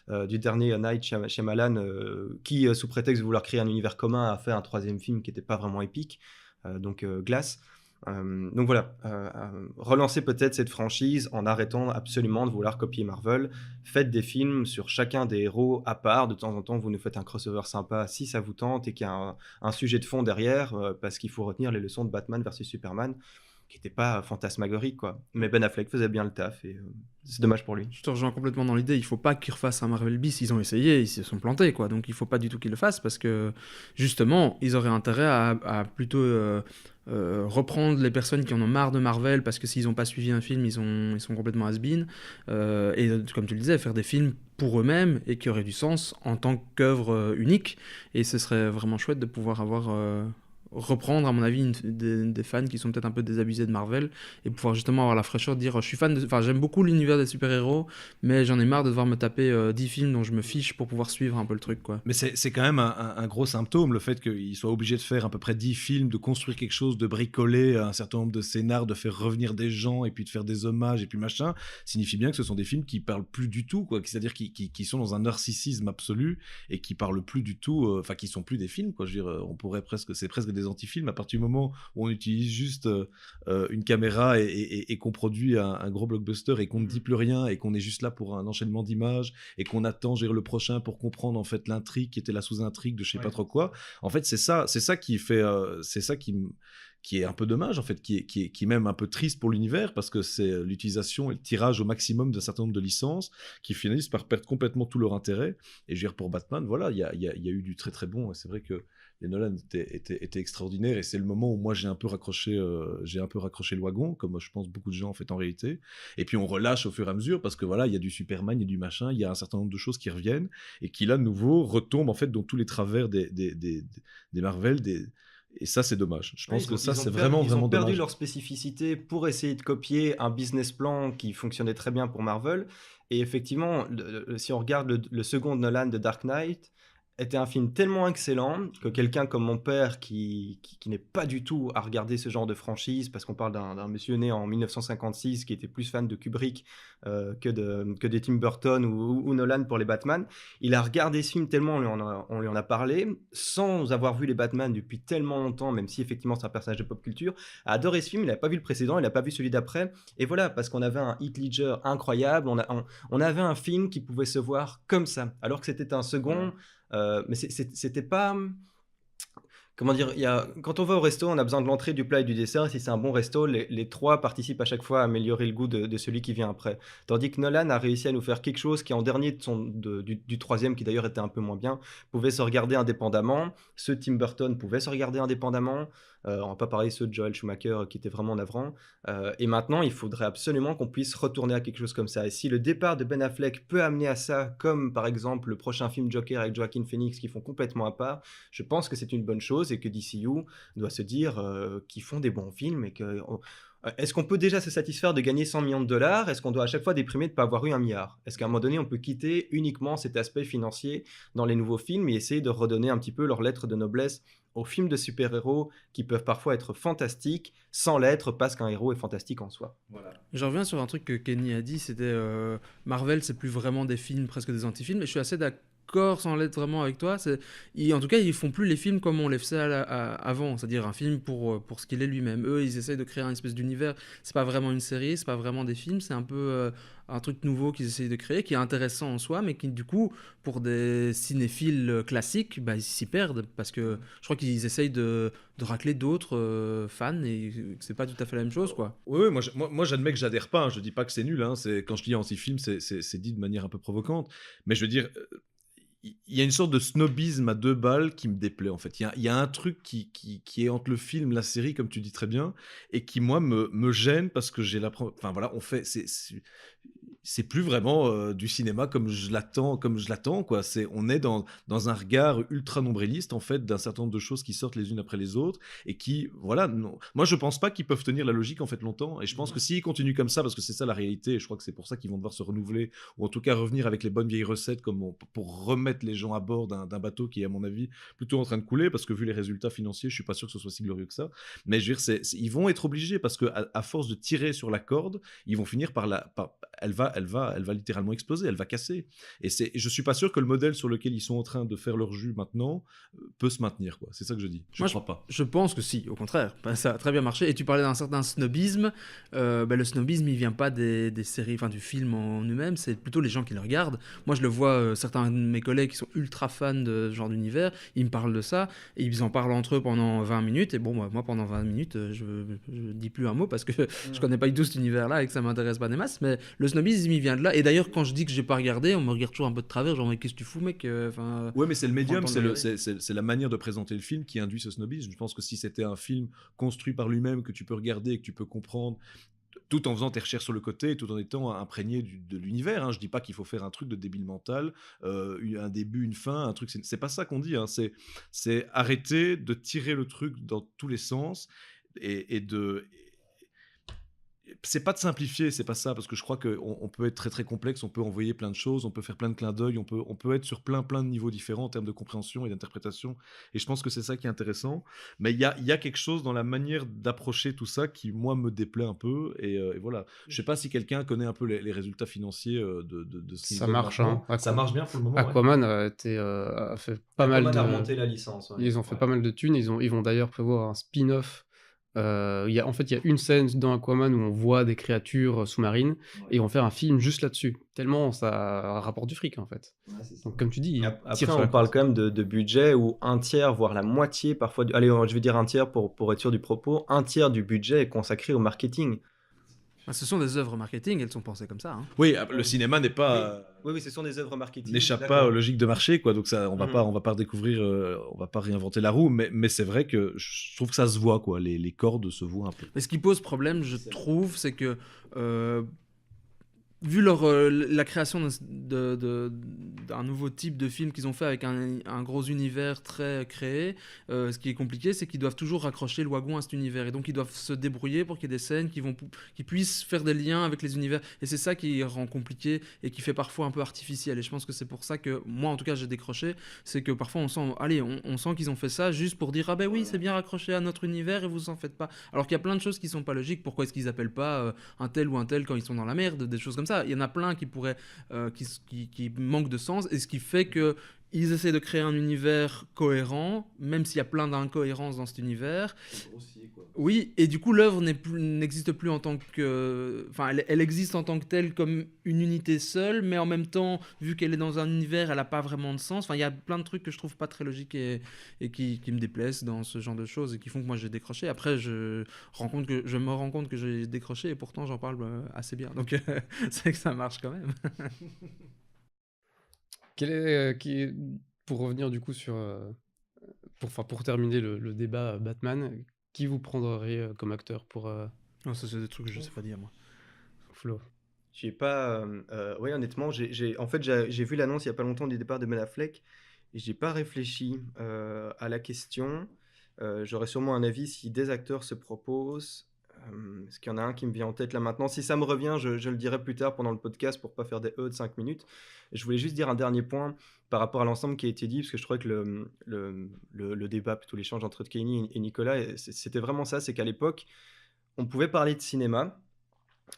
dernier Night Shyamalan, qui, sous prétexte de vouloir créer un univers commun, a fait un troisième film qui n'était pas vraiment épique, donc Glass. Donc voilà, relancez peut-être cette franchise en arrêtant absolument de vouloir copier Marvel. Faites des films sur chacun des héros à part. De temps en temps, vous nous faites un crossover sympa si ça vous tente et qu'il y a un sujet de fond derrière, parce qu'il faut retenir les leçons de Batman versus Superman, qui n'était pas fantasmagorique, quoi. Mais Ben Affleck faisait bien le taf et c'est dommage pour lui. Je te rejoins complètement dans l'idée, il faut pas qu'ils refassent un Marvel bis, ils ont essayé, ils se sont plantés, quoi. Donc il faut pas du tout qu'ils le fassent parce que justement, ils auraient intérêt à plutôt reprendre les personnes qui en ont marre de Marvel parce que s'ils n'ont pas suivi un film, ils sont complètement has-been. Et comme tu le disais, faire des films pour eux-mêmes et qui auraient du sens en tant qu'œuvre unique. Et ce serait vraiment chouette de pouvoir avoir reprendre à mon avis des fans qui sont peut-être un peu désabusés de Marvel et pouvoir justement avoir la fraîcheur de dire je suis fan j'aime beaucoup l'univers des super-héros mais j'en ai marre de devoir me taper 10 films dont je me fiche pour pouvoir suivre un peu le truc, quoi. Mais c'est quand même un gros symptôme, le fait qu'ils soient obligés de faire à peu près 10 films, de construire quelque chose, de bricoler un certain nombre de scénars, de faire revenir des gens et puis de faire des hommages et puis machin, signifie bien que ce sont des films qui parlent plus du tout, quoi. C'est-à-dire qui sont dans un narcissisme absolu et qui parlent plus du tout, qui sont plus des films, quoi. Je veux dire, on pourrait c'est presque des anti-films à partir du moment où on utilise juste une caméra et qu'on produit un gros blockbuster et qu'on ne dit plus rien et qu'on est juste là pour un enchaînement d'images et qu'on attend le prochain pour comprendre en fait l'intrigue qui était la sous-intrigue de je sais pas trop quoi. En fait, c'est ça qui fait c'est ça qui est un peu dommage en fait, qui est même un peu triste pour l'univers parce que c'est l'utilisation et le tirage au maximum d'un certain nombre de licences qui finissent par perdre complètement tout leur intérêt. Et je veux dire, pour Batman, voilà, il y a eu du très très bon et c'est vrai que les Nolan étaient extraordinaires et c'est le moment où moi j'ai un peu raccroché le wagon, comme je pense beaucoup de gens en fait en réalité. Et puis on relâche au fur et à mesure parce que voilà, il y a du Superman, il y a du machin, il y a un certain nombre de choses qui reviennent et qui là de nouveau retombent en fait dans tous les travers des Marvel, et ça c'est dommage. Je pense que ça c'est vraiment ils ont perdu dommage. leur spécificité pour essayer de copier un business plan qui fonctionnait très bien pour Marvel. Et effectivement, si on regarde le second Nolan de Dark Knight, était un film tellement excellent que quelqu'un comme mon père, qui n'est pas du tout à regarder ce genre de franchise, parce qu'on parle d'un monsieur né en 1956 qui était plus fan de Kubrick que de Tim Burton ou Nolan pour les Batman, il a regardé ce film tellement on lui en a parlé, sans avoir vu les Batman depuis tellement longtemps, même si effectivement c'est un personnage de pop culture, a adoré ce film, il n'a pas vu le précédent, il n'a pas vu celui d'après, et voilà, parce qu'on avait un Heath Ledger incroyable, on avait un film qui pouvait se voir comme ça, alors que c'était un second... mais c'était pas... Comment dire, quand on va au resto, on a besoin de l'entrée, du plat et du dessert. Et si c'est un bon resto, les trois participent à chaque fois à améliorer le goût de celui qui vient après. Tandis que Nolan a réussi à nous faire quelque chose qui, en dernier du troisième, qui d'ailleurs était un peu moins bien, pouvait se regarder indépendamment. Ceux de Tim Burton pouvaient se regarder indépendamment. On va pas parler de ceux de Joel Schumacher qui étaient vraiment navrants. Et maintenant, il faudrait absolument qu'on puisse retourner à quelque chose comme ça. Et si le départ de Ben Affleck peut amener à ça, comme par exemple le prochain film Joker avec Joaquin Phoenix qui font complètement à part, je pense que c'est une bonne chose et que DCU doit se dire qu'ils font des bons films et que... Est-ce qu'on peut déjà se satisfaire de gagner 100 millions de dollars? Est-ce qu'on doit à chaque fois déprimer de ne pas avoir eu 1 milliard? Est-ce qu'à un moment donné, on peut quitter uniquement cet aspect financier dans les nouveaux films et essayer de redonner un petit peu leur lettre de noblesse aux films de super-héros qui peuvent parfois être fantastiques sans l'être parce qu'un héros est fantastique en soi? Voilà. Je reviens sur un truc que Kenny a dit, c'était Marvel, c'est plus vraiment des films, presque des anti-films, et je suis assez d'accord sans l'être vraiment avec toi. En tout cas, ils font plus les films comme on les faisait avant, c'est-à-dire un film pour ce qu'il est lui-même. Eux, ils essayent de créer un espèce d'univers. C'est pas vraiment une série, c'est pas vraiment des films, c'est un peu un truc nouveau qu'ils essayent de créer, qui est intéressant en soi, mais qui du coup, pour des cinéphiles classiques, bah, ils s'y perdent, parce que je crois qu'ils essayent de racler d'autres fans, et que c'est pas tout à fait la même chose, quoi. Oui, moi j'admets que j'adhère pas, hein. Je dis pas que c'est nul, hein. Quand je dis anti-film, c'est dit de manière un peu provocante, mais je veux dire, il y a une sorte de snobisme à 2 balles qui me déplaît, en fait. Il y a un truc qui est entre le film, la série, comme tu dis très bien, et qui, moi, me gêne parce que j'ai enfin voilà, c'est plus vraiment du cinéma comme je l'attends, quoi. On est dans un regard ultra nombriliste, en fait, d'un certain nombre de choses qui sortent les unes après les autres et qui, voilà, non. Moi, je pense pas qu'ils peuvent tenir la logique, en fait, longtemps, et je pense que s'ils continuent comme ça, parce que c'est ça la réalité, et je crois que c'est pour ça qu'ils vont devoir se renouveler, ou en tout cas revenir avec les bonnes vieilles recettes pour remettre les gens à bord d'un bateau qui est, à mon avis, plutôt en train de couler, parce que vu les résultats financiers, je suis pas sûr que ce soit si glorieux que ça. Mais je veux dire, ils vont être obligés, parce que à force de tirer sur la corde, ils vont finir elle va littéralement exploser, elle va casser. Et je suis pas sûr que le modèle sur lequel ils sont en train de faire leur jus maintenant peut se maintenir, quoi. C'est ça que je dis. Je crois pas. Je pense que si, au contraire. Bah, ça a très bien marché. Et tu parlais d'un certain snobisme. Le snobisme, il vient pas des séries, enfin du film en lui-même, c'est plutôt les gens qui le regardent. Moi, je le vois, certains de mes collègues qui sont ultra fans de ce genre d'univers, ils me parlent de ça, et ils en parlent entre eux pendant 20 minutes. Et bon, moi pendant 20 minutes, je dis plus un mot parce que je connais pas du tout cet univers-là et que ça m'intéresse pas des masses. Mais le snobisme, il vient de là. Et d'ailleurs, quand je dis que j'ai pas regardé, on me regarde toujours un peu de travers, genre, mais qu'est-ce que tu fous, mec? Ouais, mais c'est le médium, prends le temps de c'est la manière de présenter le film qui induit ce snobisme. Je pense que si c'était un film construit par lui-même, que tu peux regarder et que tu peux comprendre, tout en faisant tes recherches sur le côté, tout en étant imprégné de l'univers, hein. Je dis pas qu'il faut faire un truc de débile mental, un début, une fin, un truc. C'est pas ça qu'on dit, hein. C'est arrêter de tirer le truc dans tous les sens et de. C'est pas de simplifier, c'est pas ça, parce que je crois qu'on peut être très très complexe, on peut envoyer plein de choses, on peut faire plein de clins d'œil, on peut être sur plein de niveaux différents en termes de compréhension et d'interprétation, et je pense que c'est ça qui est intéressant, mais il y a quelque chose dans la manière d'approcher tout ça qui, moi, me déplaît un peu, et voilà. Je sais pas si quelqu'un connaît un peu les résultats financiers de ce Ça marche, hein. Ça marche bien pour le moment. Aquaman a fait pas mal de... a remonté la licence. Ouais. Ils ont fait pas mal de thunes, ils vont d'ailleurs prévoir un spin-off. Il y a une scène dans Aquaman où on voit des créatures sous-marines, et ils vont faire un film juste là-dessus, tellement ça rapporte du fric, en fait. Ouais, donc comme tu dis, ils après tirent sur on la parle corde. quand même de budget où un tiers, voire la moitié parfois, allez, je vais dire un tiers pour être sûr du propos, un tiers du budget est consacré au marketing. Ce sont des œuvres marketing, elles sont pensées comme ça, hein. Oui, le cinéma n'est pas... Oui, ce sont des œuvres marketing. N'échappe pas aux logiques de marché, quoi. Donc ça, on va pas redécouvrir, on va pas réinventer la roue, mais c'est vrai que je trouve que ça se voit, quoi. Les cordes se voient un peu. Mais ce qui pose problème, je trouve, c'est que vu la création d'un nouveau type de film qu'ils ont fait avec un gros univers très créé, ce qui est compliqué, c'est qu'ils doivent toujours raccrocher le wagon à cet univers. Et donc, ils doivent se débrouiller pour qu'il y ait des scènes qui puissent faire des liens avec les univers. Et c'est ça qui rend compliqué et qui fait parfois un peu artificiel. Et je pense que c'est pour ça que, moi, en tout cas, j'ai décroché. C'est que parfois, on sent qu'ils ont fait ça juste pour dire « Ah ben oui, c'est bien raccroché à notre univers et vous en faites pas. » Alors qu'il y a plein de choses qui sont pas logiques. Pourquoi est-ce qu'ils appellent pas un tel ou un tel quand ils sont dans la merde, des choses comme ça. Il y en a plein qui pourraient qui manquent de sens, et ce qui fait que ils essaient de créer un univers cohérent, même s'il y a plein d'incohérences dans cet univers. Oui, et du coup l'œuvre n'existe plus en tant que... Enfin, elle existe en tant que telle comme une unité seule, mais en même temps, vu qu'elle est dans un univers, elle n'a pas vraiment de sens. Enfin, il y a plein de trucs que je trouve pas très logiques et qui me déplaisent dans ce genre de choses et qui font que moi j'ai décroché. Après, je me rends compte que j'ai décroché et pourtant j'en parle assez bien. Donc, c'est que ça marche quand même. Pour revenir du coup sur... pour terminer le débat Batman, qui vous prendriez comme acteur pour... Non, ça c'est des trucs que je sais pas dire, moi. Flo? J'ai pas. Oui, honnêtement, en fait, j'ai vu l'annonce il y a pas longtemps du départ de Ben Affleck et j'ai pas réfléchi à la question. J'aurais sûrement un avis si des acteurs se proposent. Est-ce qu'il y en a un qui me vient en tête là maintenant? Si ça me revient, je le dirai plus tard pendant le podcast pour pas faire des de 5 minutes. Je voulais juste dire un dernier point par rapport à l'ensemble qui a été dit, parce que je trouvais que le débat, plutôt l'échange entre Kenny et Nicolas, c'était vraiment ça, c'est qu'à l'époque, on pouvait parler de cinéma,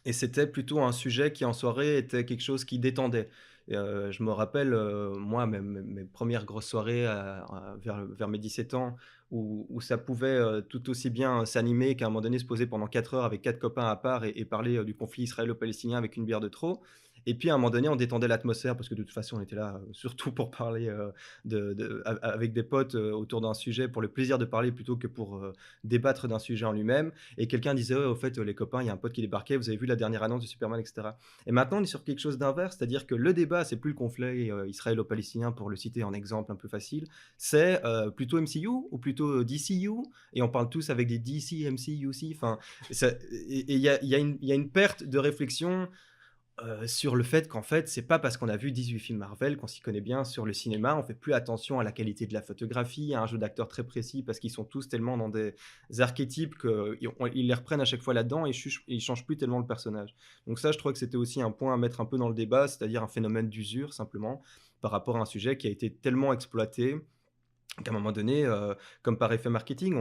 et c'était plutôt un sujet qui en soirée était quelque chose qui détendait. Et, je me rappelle, moi, mes premières grosses soirées vers mes 17 ans, où ça pouvait tout aussi bien s'animer qu'à un moment donné se poser pendant 4 heures avec 4 copains à part et parler du conflit israélo-palestinien avec une bière de trop. Et puis à un moment donné, on détendait l'atmosphère parce que de toute façon, on était là surtout pour parler avec des potes autour d'un sujet, pour le plaisir de parler plutôt que pour débattre d'un sujet en lui-même. Et quelqu'un disait, ouais, au fait, les copains, il y a un pote qui débarquait, vous avez vu la dernière annonce de Superman, etc. Et maintenant, on est sur quelque chose d'inverse, c'est-à-dire que le débat, c'est plus le conflit israélo-palestinien, pour le citer en exemple un peu facile, c'est plutôt MCU ou plutôt DCU, et on parle tous avec des DC, MCU aussi. Enfin, et il y a une perte de réflexion sur le fait qu'en fait, c'est pas parce qu'on a vu 18 films Marvel qu'on s'y connaît bien sur le cinéma. On fait plus attention à la qualité de la photographie, à un jeu d'acteurs très précis, parce qu'ils sont tous tellement dans des archétypes qu'ils les reprennent à chaque fois là-dedans et ils changent plus tellement le personnage. Donc ça, je trouve que c'était aussi un point à mettre un peu dans le débat, c'est-à-dire un phénomène d'usure, simplement, par rapport à un sujet qui a été tellement exploité qu'à un moment donné, comme par effet marketing,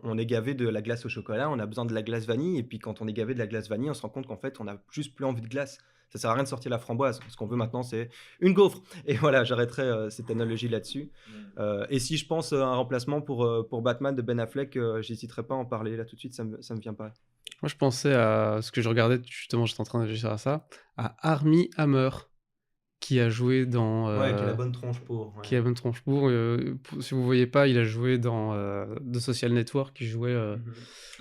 on est gavé de la glace au chocolat, on a besoin de la glace vanille, et puis quand on est gavé de la glace vanille, on se rend compte qu'en fait, on n'a juste plus envie de glace. Ça sert à rien de sortir la framboise. Ce qu'on veut maintenant, c'est une gaufre. Et voilà, j'arrêterai cette analogie là-dessus. Et si je pense à un remplacement pour Batman de Ben Affleck, j'hésiterai pas à en parler. Là, tout de suite, ça me vient pas. Moi, je pensais à ce que je regardais, justement, j'étais en train de réfléchir à ça, à Armie Hammer, qui a joué dans... Ouais, qui a la bonne tronche pour. Ouais. Qui a la bonne tronche pour. Si vous voyez pas, il a joué dans The Social Network, qui jouait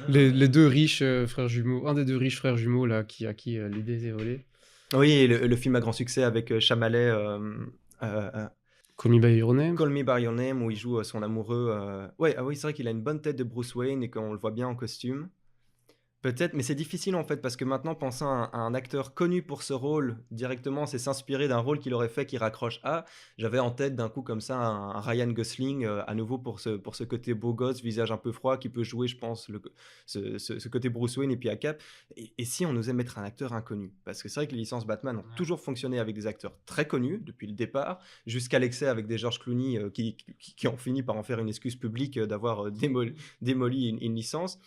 les deux riches frères jumeaux, un des deux riches frères jumeaux là, à qui l'idée est volée. Oui, le film à grand succès avec Chalamet. Call Me By Your Name. Call Me By Your Name, où il joue son amoureux. Ouais, ah oui, c'est vrai qu'il a une bonne tête de Bruce Wayne et qu'on le voit bien en costume. Peut-être, mais c'est difficile en fait, parce que maintenant, penser à un acteur connu pour ce rôle, directement, c'est s'inspirer d'un rôle qu'il aurait fait qui raccroche à. J'avais en tête d'un coup comme ça un Ryan Gosling, à nouveau pour ce côté beau gosse, visage un peu froid, qui peut jouer, je pense, ce côté Bruce Wayne et puis à Cap. Et si on osait mettre un acteur inconnu? Parce que c'est vrai que les licences Batman ont toujours fonctionné avec des acteurs très connus depuis le départ, jusqu'à l'excès avec des George Clooney qui ont fini par en faire une excuse publique d'avoir démoli une licence.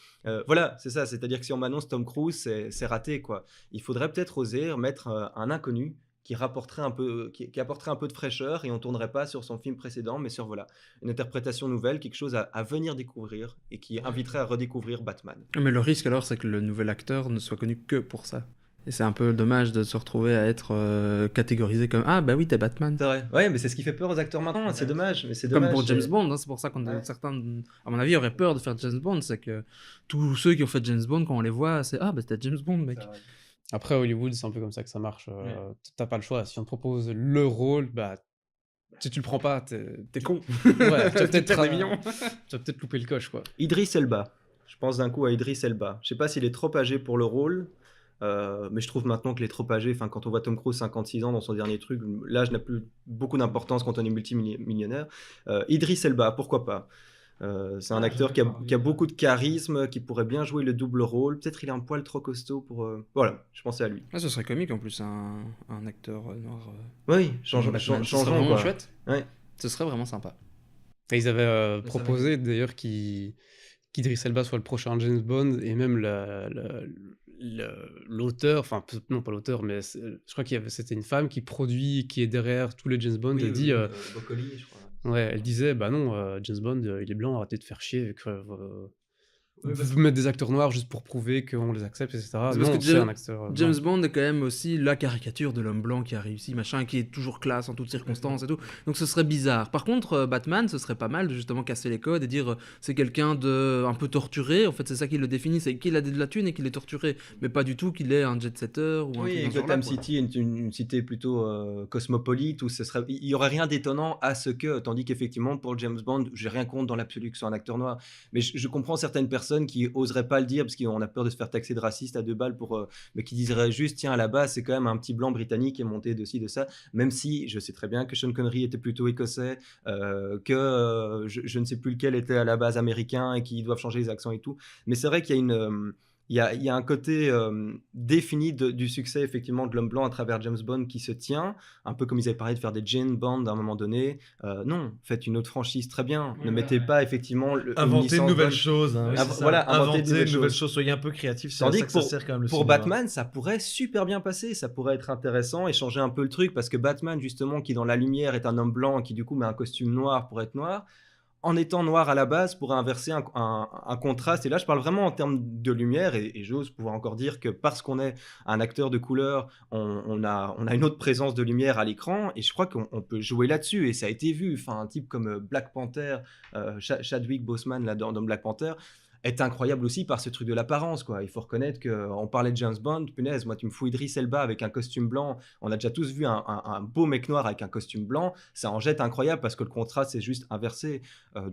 Voilà, c'est ça, c'est-à-dire que si on m'annonce Tom Cruise, c'est raté, quoi. Il faudrait peut-être oser mettre un inconnu qui apporterait un peu de fraîcheur, et on tournerait pas sur son film précédent, mais sur voilà, une interprétation nouvelle, quelque chose à venir découvrir et qui inviterait à redécouvrir Batman. Mais le risque alors, c'est que le nouvel acteur ne soit connu que pour ça. Et c'est un peu dommage de se retrouver à être catégorisé comme ah bah oui t'es Batman. C'est vrai. Ouais, mais c'est ce qui fait peur aux acteurs maintenant. Ouais. C'est dommage, mais c'est comme dommage. Pour James Bond, hein, c'est pour ça qu'on certains, à mon avis, auraient peur de faire James Bond, c'est que tous ceux qui ont fait James Bond, quand on les voit, c'est ah bah c'était James Bond, mec. Après Hollywood, c'est un peu comme ça que ça marche. T'as pas le choix. Si on te propose le rôle, bah si tu le prends pas, t'es con. Ouais, tu vas peut-être louper le coche, quoi. Idris Elba. Je pense d'un coup à Idris Elba. Je sais pas s'il est trop âgé pour le rôle. mais je trouve maintenant qu'il est trop âgé. Enfin, quand on voit Tom Cruise 56 ans dans son dernier truc, l'âge n'a plus beaucoup d'importance quand on est multimillionnaire. Idris Elba, pourquoi pas? C'est un acteur qui a beaucoup de charisme, qui pourrait bien jouer le double rôle. Peut-être il est un poil trop costaud pour... Voilà, je pensais à lui. Ah, ce serait comique en plus, un acteur noir. Oui, Batman, ce serait changeons vraiment quoi. chouette. Ouais. Ce serait vraiment sympa. Et ils avaient proposé d'ailleurs qu'Idris Elba soit le prochain James Bond, et même l'auteur, enfin non pas l'auteur, mais je crois c'était une femme qui produit, qui est derrière tous les James Bond, Oui, et dit, Broccoli, je crois. ouais, elle disait, bah non, James Bond, il est blanc, arrêtez de faire chier, vous mettre des acteurs noirs juste pour prouver qu'on les accepte, etc. C'est parce Non, que c'est un acteur James blanc. Bond est quand même aussi la caricature de l'homme blanc qui a réussi, machin, qui est toujours classe en toutes circonstances et tout. Donc ce serait bizarre. Par contre, Batman, ce serait pas mal de justement casser les codes et dire c'est quelqu'un de un peu torturé. En fait, c'est ça qui le définit, c'est qu'il a de la thune et qu'il est torturé, mais pas du tout qu'il est un jet-setter ou un Oui, truc et dans ce Gotham genre-là, quoi. City est une cité plutôt cosmopolite où il y aurait rien d'étonnant à ce que, tandis qu'effectivement pour James Bond, j'ai rien contre dans l'absolu que ce soit un acteur noir, mais je comprends certaines personnes qui oseraient pas le dire parce qu'on a peur de se faire taxer de raciste à 2 balles mais qui diraient juste tiens à la base c'est quand même un petit blanc britannique qui est monté de ci de ça, même si je sais très bien que Sean Connery était plutôt écossais, que je ne sais plus lequel était à la base américain et qu'ils doivent changer les accents et tout, mais c'est vrai qu'il y a une il y a un côté défini du succès effectivement de l'homme blanc à travers James Bond qui se tient, un peu comme ils avaient parlé de faire des Jane Bond à un moment donné. Non, faites une autre franchise très bien. Ne mettez pas effectivement une Inventer licence de nouvelles Bond. choses. Hein, oui, Ah, c'est ça. voilà, inventer Inventer de de nouvelles nouvelles choses. choses. Soyez un peu créatif. C'est à Tandis ça que que ça sert quand même le pour cinéma. Batman, ça pourrait super bien passer, ça pourrait être intéressant et changer un peu le truc parce que Batman justement qui dans la lumière est un homme blanc qui du coup met un costume noir pour être noir, en étant noir à la base pourrait inverser un contraste. Et là, je parle vraiment en termes de lumière et j'ose pouvoir encore dire que parce qu'on est un acteur de couleur, on a une autre présence de lumière à l'écran et je crois qu'on peut jouer là-dessus et ça a été vu. Enfin, un type comme Black Panther, Chadwick Boseman là, dans Black Panther, est incroyable aussi par ce truc de l'apparence, quoi. Il faut reconnaître qu'on parlait de James Bond, punaise, moi tu me fous Idris Elba avec un costume blanc, on a déjà tous vu un beau mec noir avec un costume blanc, ça en jette incroyable parce que le contraste c'est juste inversé.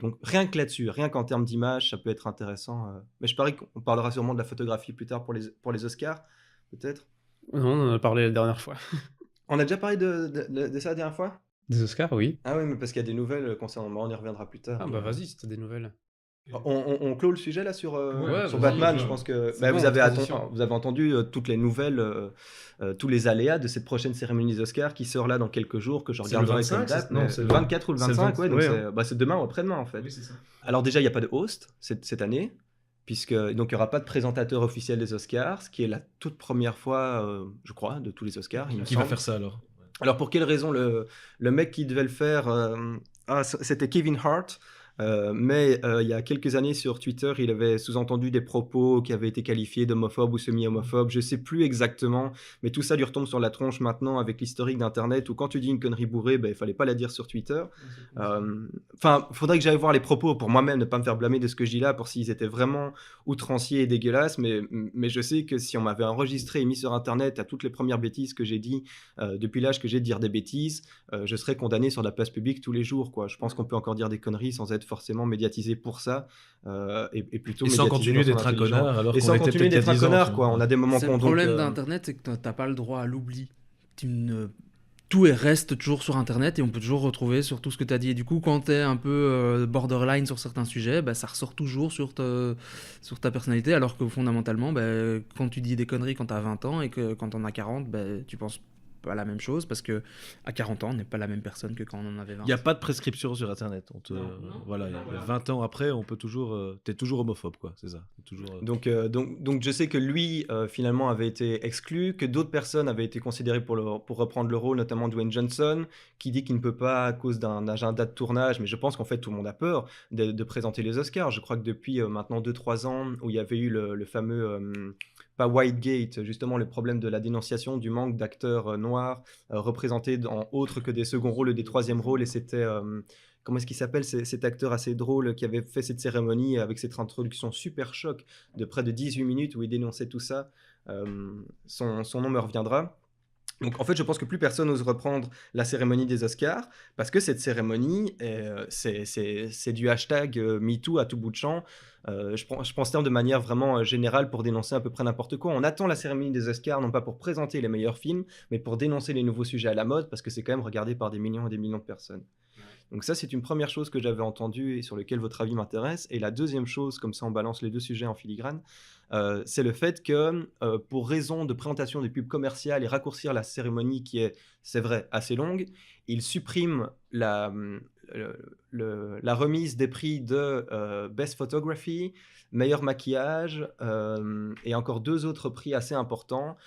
Donc rien que là-dessus, rien qu'en termes d'image, ça peut être intéressant. Mais je parie qu'on parlera sûrement de la photographie plus tard pour les Oscars, peut-être. Non, on en a parlé la dernière fois. On a déjà parlé de ça la dernière fois? Des Oscars, oui. Ah oui, mais parce qu'il y a des nouvelles concernant... On y reviendra plus tard. Ah bah vas-y, c'était des nouvelles. On clôt le sujet là sur Ouais, sur vas-y, Batman. ouais. Je pense que C'est bah, bon, vous avez transition. vous avez entendu toutes les nouvelles, tous les aléas de cette prochaine cérémonie des Oscars qui sort là dans quelques jours, que je C'est le regarderai 25, comme date. c'est- non, mais c'est le le- 24 ou le c'est le 25, ouais, donc 20, ouais, c'est demain ou après-demain en fait. Oui, c'est ça. Alors déjà, il n'y a pas de host cette année, puisque donc il n'y aura pas de présentateur officiel des Oscars, ce qui est la toute première fois, je crois, de tous les Oscars. Il me Qui va semble. faire ça alors? Alors pour quelle raison le mec qui devait le faire, c'était Kevin Hart, mais il y a quelques années sur Twitter, il avait sous-entendu des propos qui avaient été qualifiés d'homophobes ou semi-homophobes, je sais plus exactement, mais tout ça lui retombe sur la tronche maintenant avec l'historique d'Internet où quand tu dis une connerie bourrée, ben, il fallait pas la dire sur Twitter. Enfin, faudrait que j'aille voir les propos pour moi-même, ne pas me faire blâmer de ce que je dis là, pour s'ils étaient vraiment outranciers et dégueulasses, mais je sais que si on m'avait enregistré et mis sur Internet à toutes les premières bêtises que j'ai dit depuis l'âge que j'ai de dire des bêtises, je serais condamné sur la place publique tous les jours, quoi. Je pense qu'on peut encore dire des conneries sans être forcément médiatisé pour ça, et plutôt Et sans médiatisé continuer dans son d'être un intelligence. connard alors Et qu'on sans était continuer peut-être d'être un il y a 10 ans, connard, tu quoi. vois. On a des moments C'est qu'on le donc, problème d'Internet, c'est que t'as pas le droit à l'oubli. Tout reste toujours sur Internet et on peut toujours retrouver sur tout ce que tu as dit. Et du coup, quand tu es un peu borderline sur certains sujets, bah, ça ressort toujours sur ta personnalité, alors que fondamentalement, bah, quand tu dis des conneries quand tu as 20 ans et que quand on a 40, bah, tu penses pas la même chose parce que à 40 ans, on n'est pas la même personne que quand on en avait 20. Il n'y a pas de prescription sur Internet. Voilà, 20 ans après, on peut toujours. T'es toujours homophobe, quoi. C'est ça. T'es toujours. Donc je sais que lui finalement avait été exclu, que d'autres personnes avaient été considérées pour reprendre le rôle, notamment Dwayne Johnson, qui dit qu'il ne peut pas à cause d'un agenda de tournage, mais je pense qu'en fait tout le monde a peur de présenter les Oscars. Je crois que depuis maintenant 2-3 ans, où il y avait eu le fameux... pas Whitegate, justement le problème de la dénonciation du manque d'acteurs noirs représentés en autre que des seconds rôles et des troisièmes rôles, et c'était... comment est-ce qu'il s'appelle cet acteur assez drôle qui avait fait cette cérémonie avec cette introduction super choc de près de 18 minutes où il dénonçait tout ça. Son nom me reviendra. Donc en fait, je pense que plus personne n'ose reprendre la cérémonie des Oscars parce que cette cérémonie, c'est du hashtag MeToo à tout bout de champ. Je prends ce terme de manière vraiment générale pour dénoncer à peu près n'importe quoi. On attend la cérémonie des Oscars non pas pour présenter les meilleurs films, mais pour dénoncer les nouveaux sujets à la mode parce que c'est quand même regardé par des millions et des millions de personnes. Donc ça, c'est une première chose que j'avais entendue et sur laquelle votre avis m'intéresse. Et la deuxième chose, comme ça on balance les deux sujets en filigrane, c'est le fait que pour raison de présentation des pubs commerciales et raccourcir la cérémonie qui est, c'est vrai, assez longue, ils suppriment la remise des prix de Best Photography, meilleur maquillage et encore 2 autres prix assez importants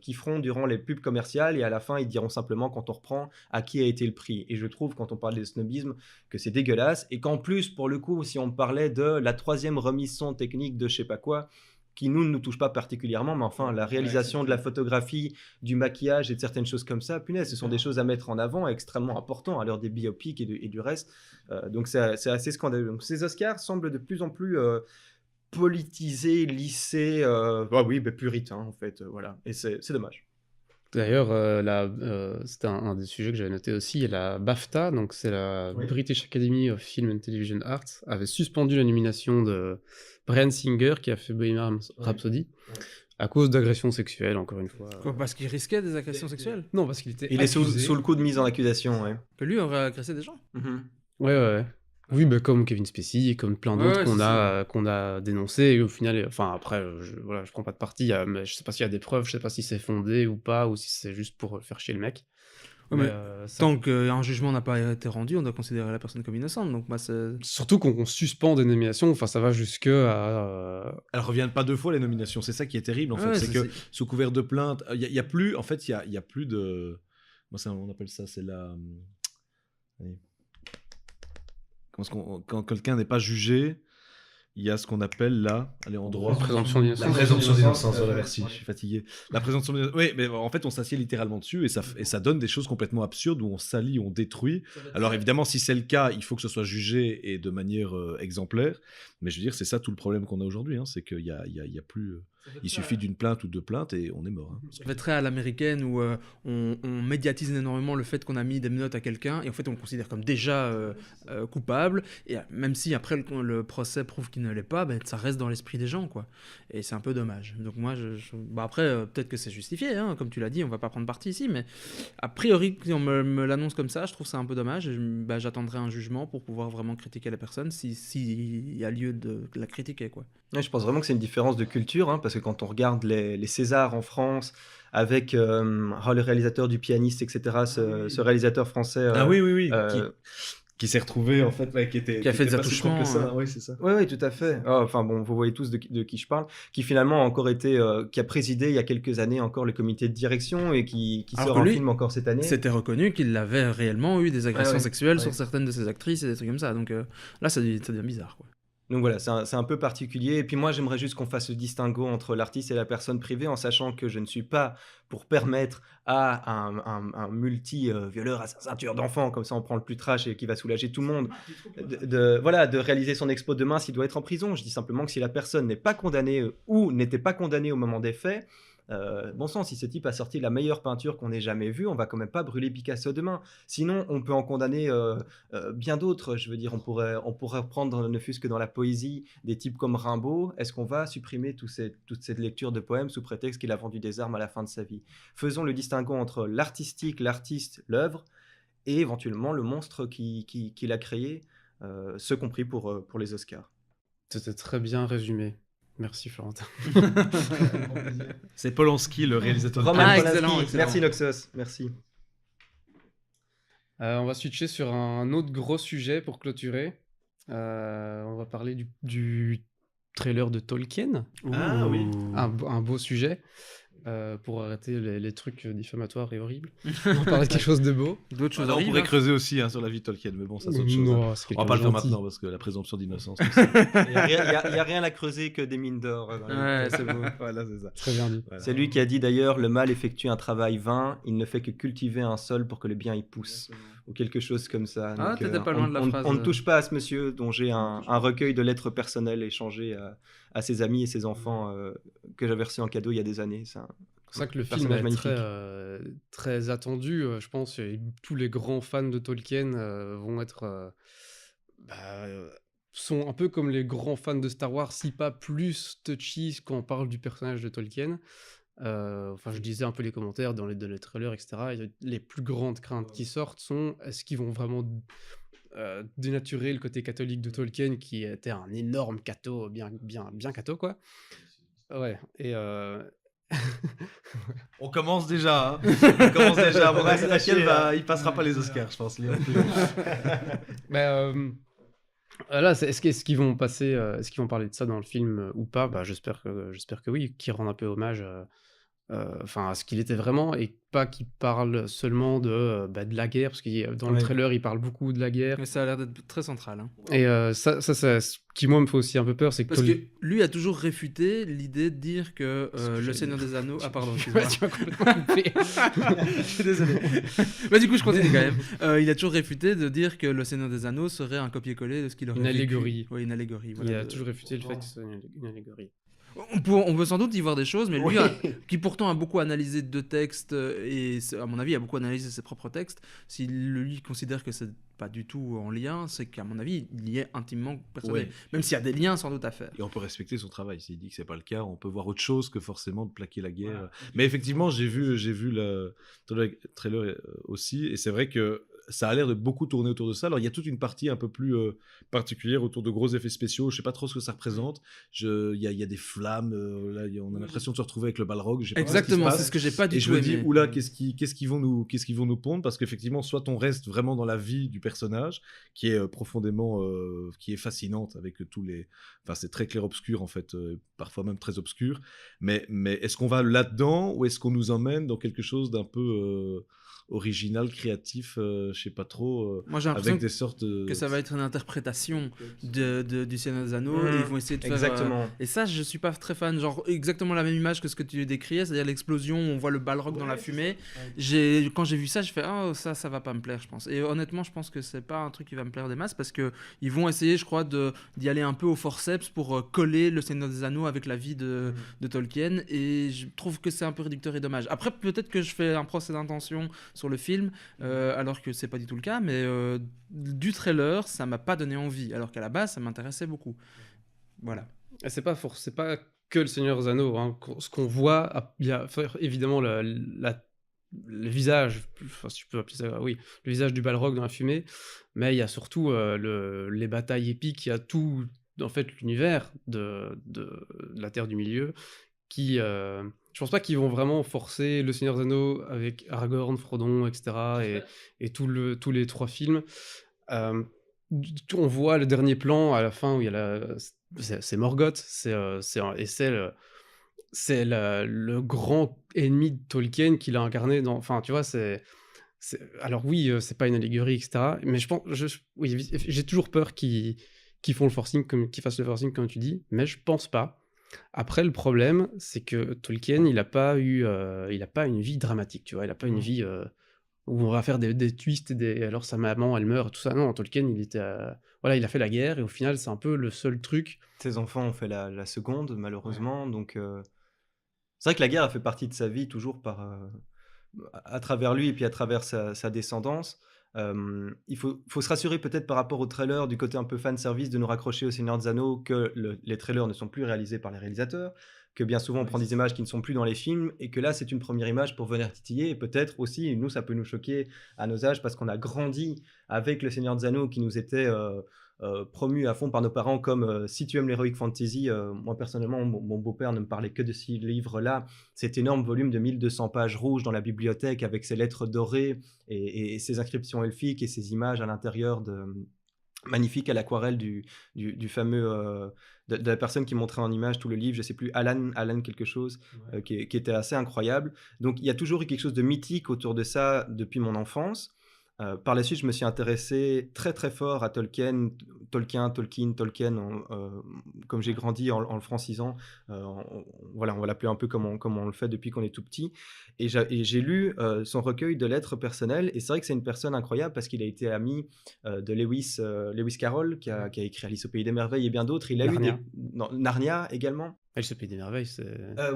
qui feront durant les pubs commerciales et à la fin ils diront simplement quand on reprend à qui a été le prix. Et je trouve quand on parle de snobisme que c'est dégueulasse et qu'en plus pour le coup si on parlait de la 3e remise son technique de je sais pas quoi qui ne nous touche pas particulièrement, mais enfin la réalisation de la photographie, du maquillage et de certaines choses comme ça, punaise, ce sont des choses à mettre en avant, extrêmement importantes à l'heure des biopics et du reste. Donc c'est assez scandaleux. Donc ces Oscars semblent de plus en plus politisés, lissés, puritains en fait, voilà. Et c'est dommage. D'ailleurs, c'était un des sujets que j'avais noté aussi, la BAFTA, donc c'est la Oui. British Academy of Film and Television Arts, avait suspendu la nomination de Bryan Singer qui a fait Bohemian Rhapsody à cause d'agressions sexuelles, encore une fois. Quoi, parce qu'il risquait des agressions sexuelles? Non, parce qu'il était Il est accusé. sous le coup de mise en accusation, ouais. Que lui aurait agressé des gens? Ouais. Oui, bah, comme Kevin Spacey et comme plein d'autres Ouais, c'est qu'on a dénoncés. Et au final, enfin après, je prends pas de parti. Mais je sais pas s'il y a des preuves, je sais pas si c'est fondé ou pas, ou si c'est juste pour faire chier le mec. Ouais, Mais, mais tant qu'un jugement n'a pas été rendu, on doit considérer la personne comme innocente. Donc, moi, c'est. surtout qu'on suspend des nominations, enfin ça va jusque à. Elles reviennent pas 2 fois les nominations, c'est ça qui est terrible en fait, Ouais, c'est que sous couvert de plainte, il y a plus en fait, il y a plus de moi ça on appelle ça c'est la allez. Quand quelqu'un n'est pas jugé, il y a ce qu'on appelle en droit. La présomption d'innocence. La présomption d'innocence, voilà, merci, je suis fatigué. La présomption d'innocence, oui, mais en fait, on s'assied littéralement dessus et ça donne des choses complètement absurdes où on salit, on détruit. Alors évidemment, si c'est le cas, il faut que ce soit jugé et de manière exemplaire. Mais je veux dire, c'est ça tout le problème qu'on a aujourd'hui, hein, c'est qu'il y a plus. Il suffit d'une plainte ou 2 plaintes et on est mort. Hein. Ça fait très à l'américaine où on médiatise énormément le fait qu'on a mis des menottes à quelqu'un et en fait on le considère comme déjà coupable et même si après le procès prouve qu'il ne l'est pas, ben, ça reste dans l'esprit des gens quoi. Et c'est un peu dommage. Donc moi après peut-être que c'est justifié hein, comme tu l'as dit, on va pas prendre parti ici mais a priori si on me l'annonce comme ça, je trouve ça un peu dommage et j'attendrai un jugement pour pouvoir vraiment critiquer la personne si y a lieu de la critiquer quoi. Ouais, je pense vraiment que c'est une différence de culture, hein, parce que quand on regarde les Césars en France, avec le réalisateur du pianiste, etc., ce réalisateur français. Oui. euh, Qui s'est retrouvé en fait, ouais, qui a fait des pas si attouchements, propre que ça. hein. Oui, c'est ça. Oui, tout à fait. Enfin bon, vous voyez tous de qui je parle, qui finalement a encore été, qui a présidé il y a quelques années encore le comité de direction et qui Alors sort que un lui, film encore cette année. C'était reconnu qu'il avait réellement eu des agressions ouais, sexuelles ouais. sur certaines de ses actrices et des trucs comme ça. Donc là, ça devient bizarre. Quoi. Donc voilà, c'est un peu particulier. Et puis moi, j'aimerais juste qu'on fasse le distinguo entre l'artiste et la personne privée, en sachant que je ne suis pas pour permettre à un multi-violeur à sa ceinture d'enfant, comme ça on prend le plus trash et qui va soulager tout le monde, de réaliser son expo demain s'il doit être en prison. Je dis simplement que si la personne n'est pas condamnée ou n'était pas condamnée au moment des faits, bon sang, si ce type a sorti la meilleure peinture qu'on ait jamais vue, on va quand même pas brûler Picasso demain. Sinon, on peut en condamner bien d'autres. Je veux dire, on pourrait reprendre, ne fût-ce que dans la poésie, des types comme Rimbaud. Est-ce qu'on va supprimer toute cette lecture de poèmes sous prétexte qu'il a vendu des armes à la fin de sa vie? Faisons le distinguo entre l'artistique, l'artiste, l'œuvre, et éventuellement le monstre qu'il a créé, ce compris pour les Oscars. C'était très bien résumé. Merci Florentin. C'est Polanski, le réalisateur. Roman Polanski. Excellent. Merci Noxos, merci. On va switcher sur un autre gros sujet pour clôturer. On va parler du trailer de Tolkien. Ah oui. Un beau sujet. Pour arrêter les trucs diffamatoires et horribles. On va parler de quelque chose de beau. D'autres choses On arrivent. pourrait hein. creuser aussi hein, sur la vie de Tolkien, mais bon, ça c'est autre chose. Non, hein. c'est On quelqu'un va pas le de faire gentil. maintenant parce que la présomption d'innocence. Il n'y a rien à creuser que des mines d'or. Ouais, c'est beau. Voilà, c'est ça. Très bien dit. Voilà. C'est lui qui a dit d'ailleurs, le mal effectue un travail vain, il ne fait que cultiver un sol pour que le bien y pousse. Ou quelque chose comme ça. Ah, Donc, t'étais pas loin de la phrase. On ne touche pas à ce monsieur dont j'ai un recueil de lettres personnelles échangées à ses amis et ses enfants que j'avais reçu en cadeau il y a des années. C'est pour ça que le film personnage est magnifique. très attendu. Je pense que tous les grands fans de Tolkien vont être sont un peu comme les grands fans de Star Wars, si pas plus touchy quand on parle du personnage de Tolkien. Enfin, je disais un peu les commentaires dans les trailers, etc. Et les plus grandes craintes qui sortent sont est-ce qu'ils vont vraiment dénaturer le côté catholique de Tolkien, qui était un énorme catho, bien catho, quoi. Ouais, et On commence déjà. Hein. On commence déjà. Bon, il passera pas les Oscars, je pense. Là, est-ce qu'ils vont passer, est-ce qu'ils vont parler de ça dans le film ou pas? J'espère que oui, qu'ils rendent un peu hommage à ce qu'il était vraiment, et pas qu'il parle seulement de la guerre, parce que dans le trailer, il parle beaucoup de la guerre. Mais ça a l'air d'être très central. Hein. Et ça, ce qui moi me fait aussi un peu peur, c'est que Parce que lui a toujours réfuté l'idée de dire que le Seigneur des Anneaux... Ah pardon, excuse-moi. tu m'as complètement coupé. Je suis désolé. Mais du coup, je continue quand même. Il a toujours réfuté de dire que le Seigneur des Anneaux serait un copier-coller de ce qu'il aurait Une vécu. allégorie. Oui, une allégorie. Il Voilà, a toujours réfuté le fait que c'est une allégorie. On peut sans doute y voir des choses, mais lui, qui pourtant a beaucoup analysé de textes, et à mon avis a beaucoup analysé ses propres textes, s'il lui considère que c'est pas du tout en lien, c'est qu'à mon avis, il y est intimement persuadé. Ouais. Même s'il y a des liens sans doute à faire. Et on peut respecter son travail. S'il dit que c'est pas le cas, on peut voir autre chose que forcément de plaquer la guerre. Voilà. Mais effectivement, j'ai vu le trailer aussi, et c'est vrai que ça a l'air de beaucoup tourner autour de ça. Alors, il y a toute une partie un peu plus particulière autour de gros effets spéciaux. Je sais pas trop ce que ça représente. Il y a des flammes. Là, on a l'impression de se retrouver avec le Balrog. Exactement, c'est ce que j'ai pas du tout aimé. Et je me dis, oula, qu'est-ce qu'ils vont nous pondre? Parce qu'effectivement, soit on reste vraiment dans la vie du personnage, qui est profondément, qui est fascinante avec tous les... Enfin, c'est très clair-obscur, en fait, parfois même très obscur. Mais est-ce qu'on va là-dedans, ou est-ce qu'on nous emmène dans quelque chose d'un peu... original, créatif, je sais pas trop, moi j'ai l'impression avec des sortes que ça va être une interprétation du Seigneur des Anneaux, et ils vont essayer de faire exactement. Et ça, je suis pas très fan, genre exactement la même image que ce que tu décriais, c'est-à-dire l'explosion, on voit le Balrog dans la fumée. Quand j'ai vu ça, j'ai fait ça va pas me plaire, je pense. Et honnêtement, je pense que c'est pas un truc qui va me plaire des masses, parce que ils vont essayer, je crois, d'y aller un peu au forceps pour coller le Seigneur des Anneaux avec la vie de Tolkien, et je trouve que c'est un peu réducteur et dommage. Après, peut-être que je fais un procès d'intention sur le film, alors que c'est pas du tout le cas, mais du trailer, ça m'a pas donné envie, alors qu'à la base, ça m'intéressait beaucoup. Voilà. C'est pas que le Seigneur des Anneaux. Hein. Ce qu'on voit, il y a évidemment le visage, enfin, si je peux appeler ça, oui, le visage du Balrog dans la fumée, mais il y a surtout les batailles épiques, il y a tout, en fait, l'univers de la Terre du Milieu, qui... je pense pas qu'ils vont vraiment forcer le Seigneur des Anneaux avec Aragorn, Frodon, etc. et tous les 3 films. On voit le dernier plan à la fin où il y a c'est Morgoth, c'est le grand ennemi de Tolkien qu'il a incarné dans... Enfin, tu vois, alors oui, c'est pas une allégorie, etc. Mais je pense... Oui, j'ai toujours peur qu'ils fassent le forcing, comme tu dis, mais je pense pas. Après, le problème, c'est que Tolkien, il a pas une vie dramatique, tu vois, il a pas une vie où on va faire des twists, alors sa maman, elle meurt, tout ça. Non, Tolkien, il a fait la guerre, et au final, c'est un peu le seul truc. Ses enfants ont fait la seconde, malheureusement, donc c'est vrai que la guerre a fait partie de sa vie, toujours à travers lui, et puis à travers sa descendance. Il faut se rassurer peut-être par rapport au trailer, du côté un peu fan service, de nous raccrocher au Seigneur des Anneaux, que les trailers ne sont plus réalisés par les réalisateurs, que bien souvent on prend des images qui ne sont plus dans les films, et que là c'est une première image pour venir titiller, et peut-être aussi, nous ça peut nous choquer à nos âges, parce qu'on a grandi avec le Seigneur des Anneaux qui nous était promu à fond par nos parents comme si tu aimes l'heroic fantasy. Moi personnellement, mon beau-père ne me parlait que de ce livre-là, cet énorme volume de 1200 pages rouges dans la bibliothèque avec ses lettres dorées et ses inscriptions elfiques et ses images à l'intérieur magnifiques à l'aquarelle du fameux de la personne qui montrait en image tout le livre, je sais plus, Alan quelque chose, qui était assez incroyable. Donc il y a toujours eu quelque chose de mythique autour de ça depuis mon enfance. Par la suite, je me suis intéressé très très fort à Tolkien, comme j'ai grandi en le francisant. Voilà, on va l'appeler un peu comme on le fait depuis qu'on est tout petit. Et j'ai lu son recueil de lettres personnelles, et c'est vrai que c'est une personne incroyable parce qu'il a été ami de Lewis Carroll, qui a écrit Alice au Pays des Merveilles et bien d'autres. Il a Narnia. Narnia également. Elle, Pays des merveilles,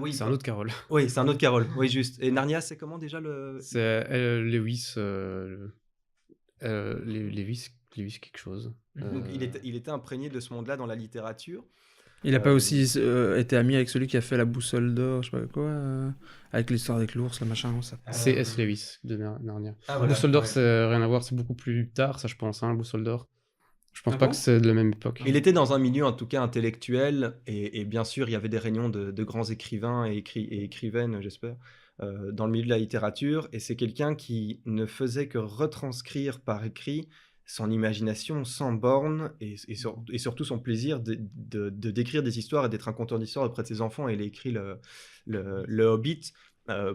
Oui, c'est un autre Carole. oui, c'est un autre Carole, oui, juste. Et Narnia, c'est comment déjà le... C'est Lewis, Lewis quelque chose. Donc, il était imprégné de ce monde-là dans la littérature. Il a pas Euh, aussi été ami avec celui qui a fait la boussole d'or, je sais pas quoi, avec l'histoire avec l'ours, le machin, ça. C'est S. Lewis de Narnia. Ah, voilà, Boussole d'or, ouais. c'est rien à voir, c'est beaucoup plus tard, ça je pense, hein, Boussole d'or. Je pense Ah pas bon que c'est de la même époque. Il était dans un milieu en tout cas intellectuel et bien sûr il y avait des réunions de grands écrivains et écrivaines, j'espère, dans le milieu de la littérature. Et c'est quelqu'un qui ne faisait que retranscrire par écrit son imagination sans borne et surtout son plaisir de décrire des histoires et d'être un conteur d'histoire auprès de ses enfants. Et il a écrit le Hobbit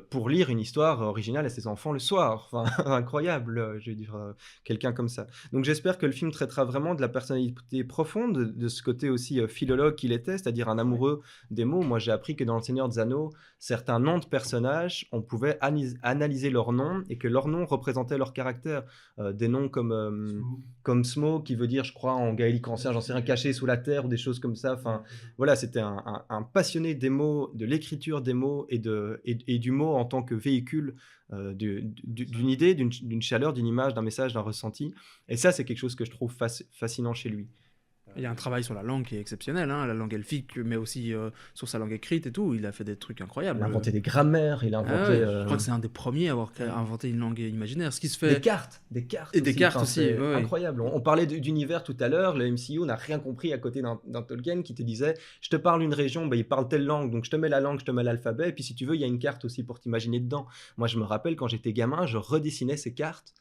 pour lire une histoire originale à ses enfants le soir. Enfin, incroyable, je veux dire, quelqu'un comme ça. Donc j'espère que le film traitera vraiment de la personnalité profonde, de ce côté aussi philologue qu'il était, c'est-à-dire un amoureux des mots. Moi, j'ai appris que dans Le Seigneur des Anneaux, certains noms de personnages, on pouvait analyser leurs noms et que leurs noms représentaient leur caractère. Des noms comme Smoke, qui veut dire, je crois, en gaélique ancien, j'en sais rien, caché sous la terre, ou des choses comme ça. Enfin, voilà, c'était un passionné des mots, de l'écriture des mots et du mot en tant que véhicule d'une idée, d'une chaleur, d'une image, d'un message, d'un ressenti. Et ça, c'est quelque chose que je trouve fascinant chez lui. Il y a un travail sur la langue qui est exceptionnel, hein, la langue elfique, mais aussi sur sa langue écrite et tout. Il a fait des trucs incroyables. Il a inventé des grammaires, il a Ah inventé... ouais, je crois que c'est un des premiers à avoir inventé une langue imaginaire. Ce qui se fait. Des cartes Et des cartes Enfin, aussi, c'est ouais, ouais. incroyable. On parlait d'univers tout à l'heure, le MCU n'a rien compris à côté d'un Tolkien qui te disait je te parle une région, bah, il parle telle langue, donc je te mets la langue, je te mets l'alphabet, et puis si tu veux, il y a une carte aussi pour t'imaginer dedans. Moi, je me rappelle quand j'étais gamin, je redessinais ces cartes.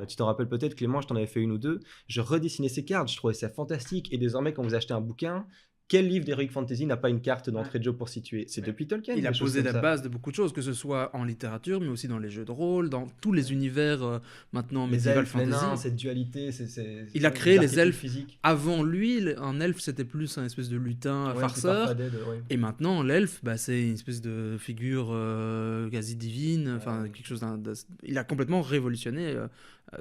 Tu t'en rappelles peut-être, Clément, je t'en avais fait une ou deux. Je redessinais ces cartes, je trouvais ça fantastique. Et désormais, quand vous achetez un bouquin, quel livre d'Heroic Fantasy n'a pas une carte d'entrée de jeu pour situer? C'est depuis Tolkien. Il a des choses posé comme la ça. base de beaucoup de choses, que ce soit en littérature, mais aussi dans les jeux de rôle, dans tous les univers maintenant Les medieval elfes, les nains, fantasy. cette dualité, Il a créé les archétypes elfes. physiques. Avant lui, un elfe c'était plus un espèce de lutin Ouais, farceur. c'est pas Faded, ouais. Et maintenant, l'elfe, bah, c'est une espèce de figure quasi divine, enfin quelque chose il a complètement révolutionné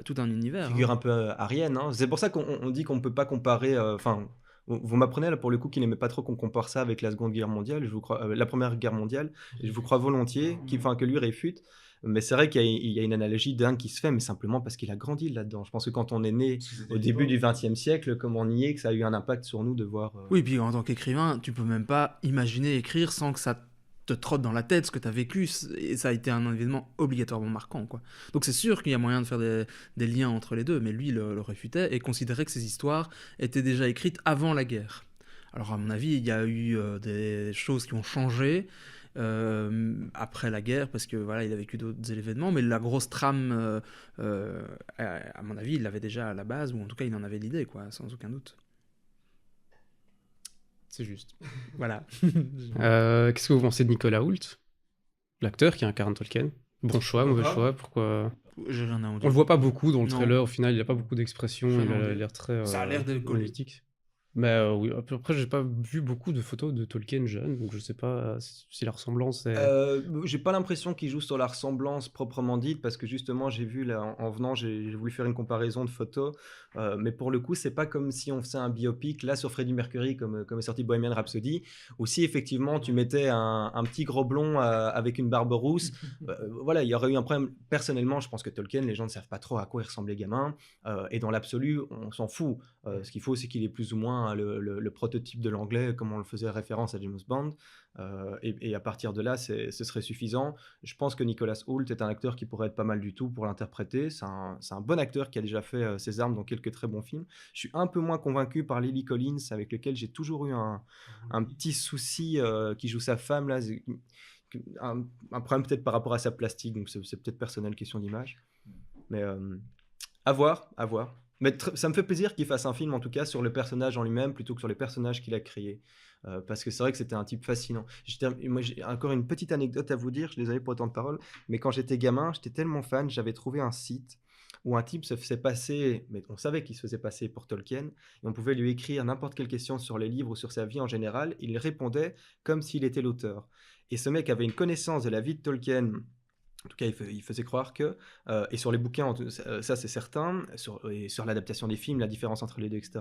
tout un univers. Figure hein. un peu arienne. Hein. C'est pour ça qu'on dit qu'on ne peut pas comparer. Enfin, vous m'apprenez là pour le coup qu'il n'aimait pas trop qu'on compare ça avec la Seconde Guerre mondiale, je vous crois, la Première Guerre mondiale. Et je vous crois volontiers, que lui réfute. Mais c'est vrai qu'il y a une analogie dingue qui se fait, mais simplement parce qu'il a grandi là-dedans. Je pense que quand on est né au début du XXe siècle, comme on y est, que ça a eu un impact sur nous de voir. Oui, puis en tant qu'écrivain, tu peux même pas imaginer écrire sans que ça te trotte dans la tête ce que tu as vécu, et ça a été un événement obligatoirement marquant, quoi. Donc c'est sûr qu'il y a moyen de faire des liens entre les deux, mais lui le réfutait et considérait que ces histoires étaient déjà écrites avant la guerre. Alors à mon avis, il y a eu des choses qui ont changé après la guerre, parce que voilà, il a vécu d'autres événements, mais la grosse trame, à mon avis, il l'avait déjà à la base, ou en tout cas il en avait l'idée, quoi, sans aucun doute. C'est juste. Voilà. Qu'est-ce que vous pensez de Nicolas Hoult, l'acteur qui incarne Tolkien? Bon choix, mauvais choix, pourquoi? J'ai rien à en On dire. le voit pas beaucoup dans le Non. trailer, au final, il a pas beaucoup d'expressions, Rien il à en a dire. l'air très Ça a l'air de coller. analytique. Mais oui, après, j'ai pas vu beaucoup de photos de Tolkien jeune, donc je sais pas si la ressemblance est... J'ai pas l'impression qu'il joue sur la ressemblance proprement dite, parce que justement, j'ai vu là, en venant, j'ai voulu faire une comparaison de photos, mais pour le coup, c'est pas comme si on faisait un biopic là sur Freddie Mercury, comme est sorti Bohemian Rhapsody, ou si effectivement tu mettais un petit gros blond avec une barbe rousse, voilà, il y aurait eu un problème. Personnellement, je pense que Tolkien, les gens ne savent pas trop à quoi il ressemblait gamin, et dans l'absolu, on s'en fout. Ce qu'il faut, c'est qu'il est plus ou moins le prototype de l'anglais, comme on le faisait référence à James Bond. Et à partir de là, ce serait suffisant. Je pense que Nicolas Hoult est un acteur qui pourrait être pas mal du tout pour l'interpréter. C'est un bon acteur qui a déjà fait ses armes dans quelques très bons films. Je suis un peu moins convaincu par Lily Collins, avec lequel j'ai toujours eu un petit souci, qui joue sa femme là. Un problème peut-être par rapport à sa plastique, donc c'est peut-être personnel, question d'image. Mais à voir, à voir. Mais ça me fait plaisir qu'il fasse un film, en tout cas, sur le personnage en lui-même, plutôt que sur les personnages qu'il a créés. Parce que c'est vrai que c'était un type fascinant. Moi, j'ai encore une petite anecdote à vous dire, je suis désolé pour autant de paroles, mais quand j'étais gamin, j'étais tellement fan, j'avais trouvé un site où un type se faisait passer, mais on savait qu'il se faisait passer pour Tolkien, et on pouvait lui écrire n'importe quelle question sur les livres ou sur sa vie en général, il répondait comme s'il était l'auteur. Et ce mec avait une connaissance de la vie de Tolkien En tout cas, il faisait croire que, et sur les bouquins, ça c'est certain, et sur l'adaptation des films, la différence entre les deux, etc.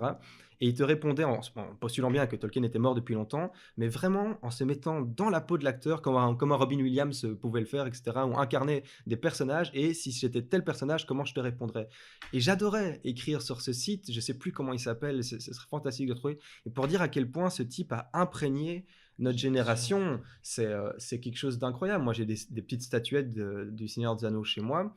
Et il te répondait en postulant bien que Tolkien était mort depuis longtemps, mais vraiment en se mettant dans la peau de l'acteur, comme un Robin Williams pouvait le faire, etc., ou incarner des personnages, et si j'étais tel personnage, comment je te répondrais. Et j'adorais écrire sur ce site, je sais plus comment il s'appelle, ce serait fantastique de trouver, et pour dire à quel point ce type a imprégné notre génération, c'est quelque chose d'incroyable. Moi, j'ai des petites statuettes du Seigneur des Anneaux chez moi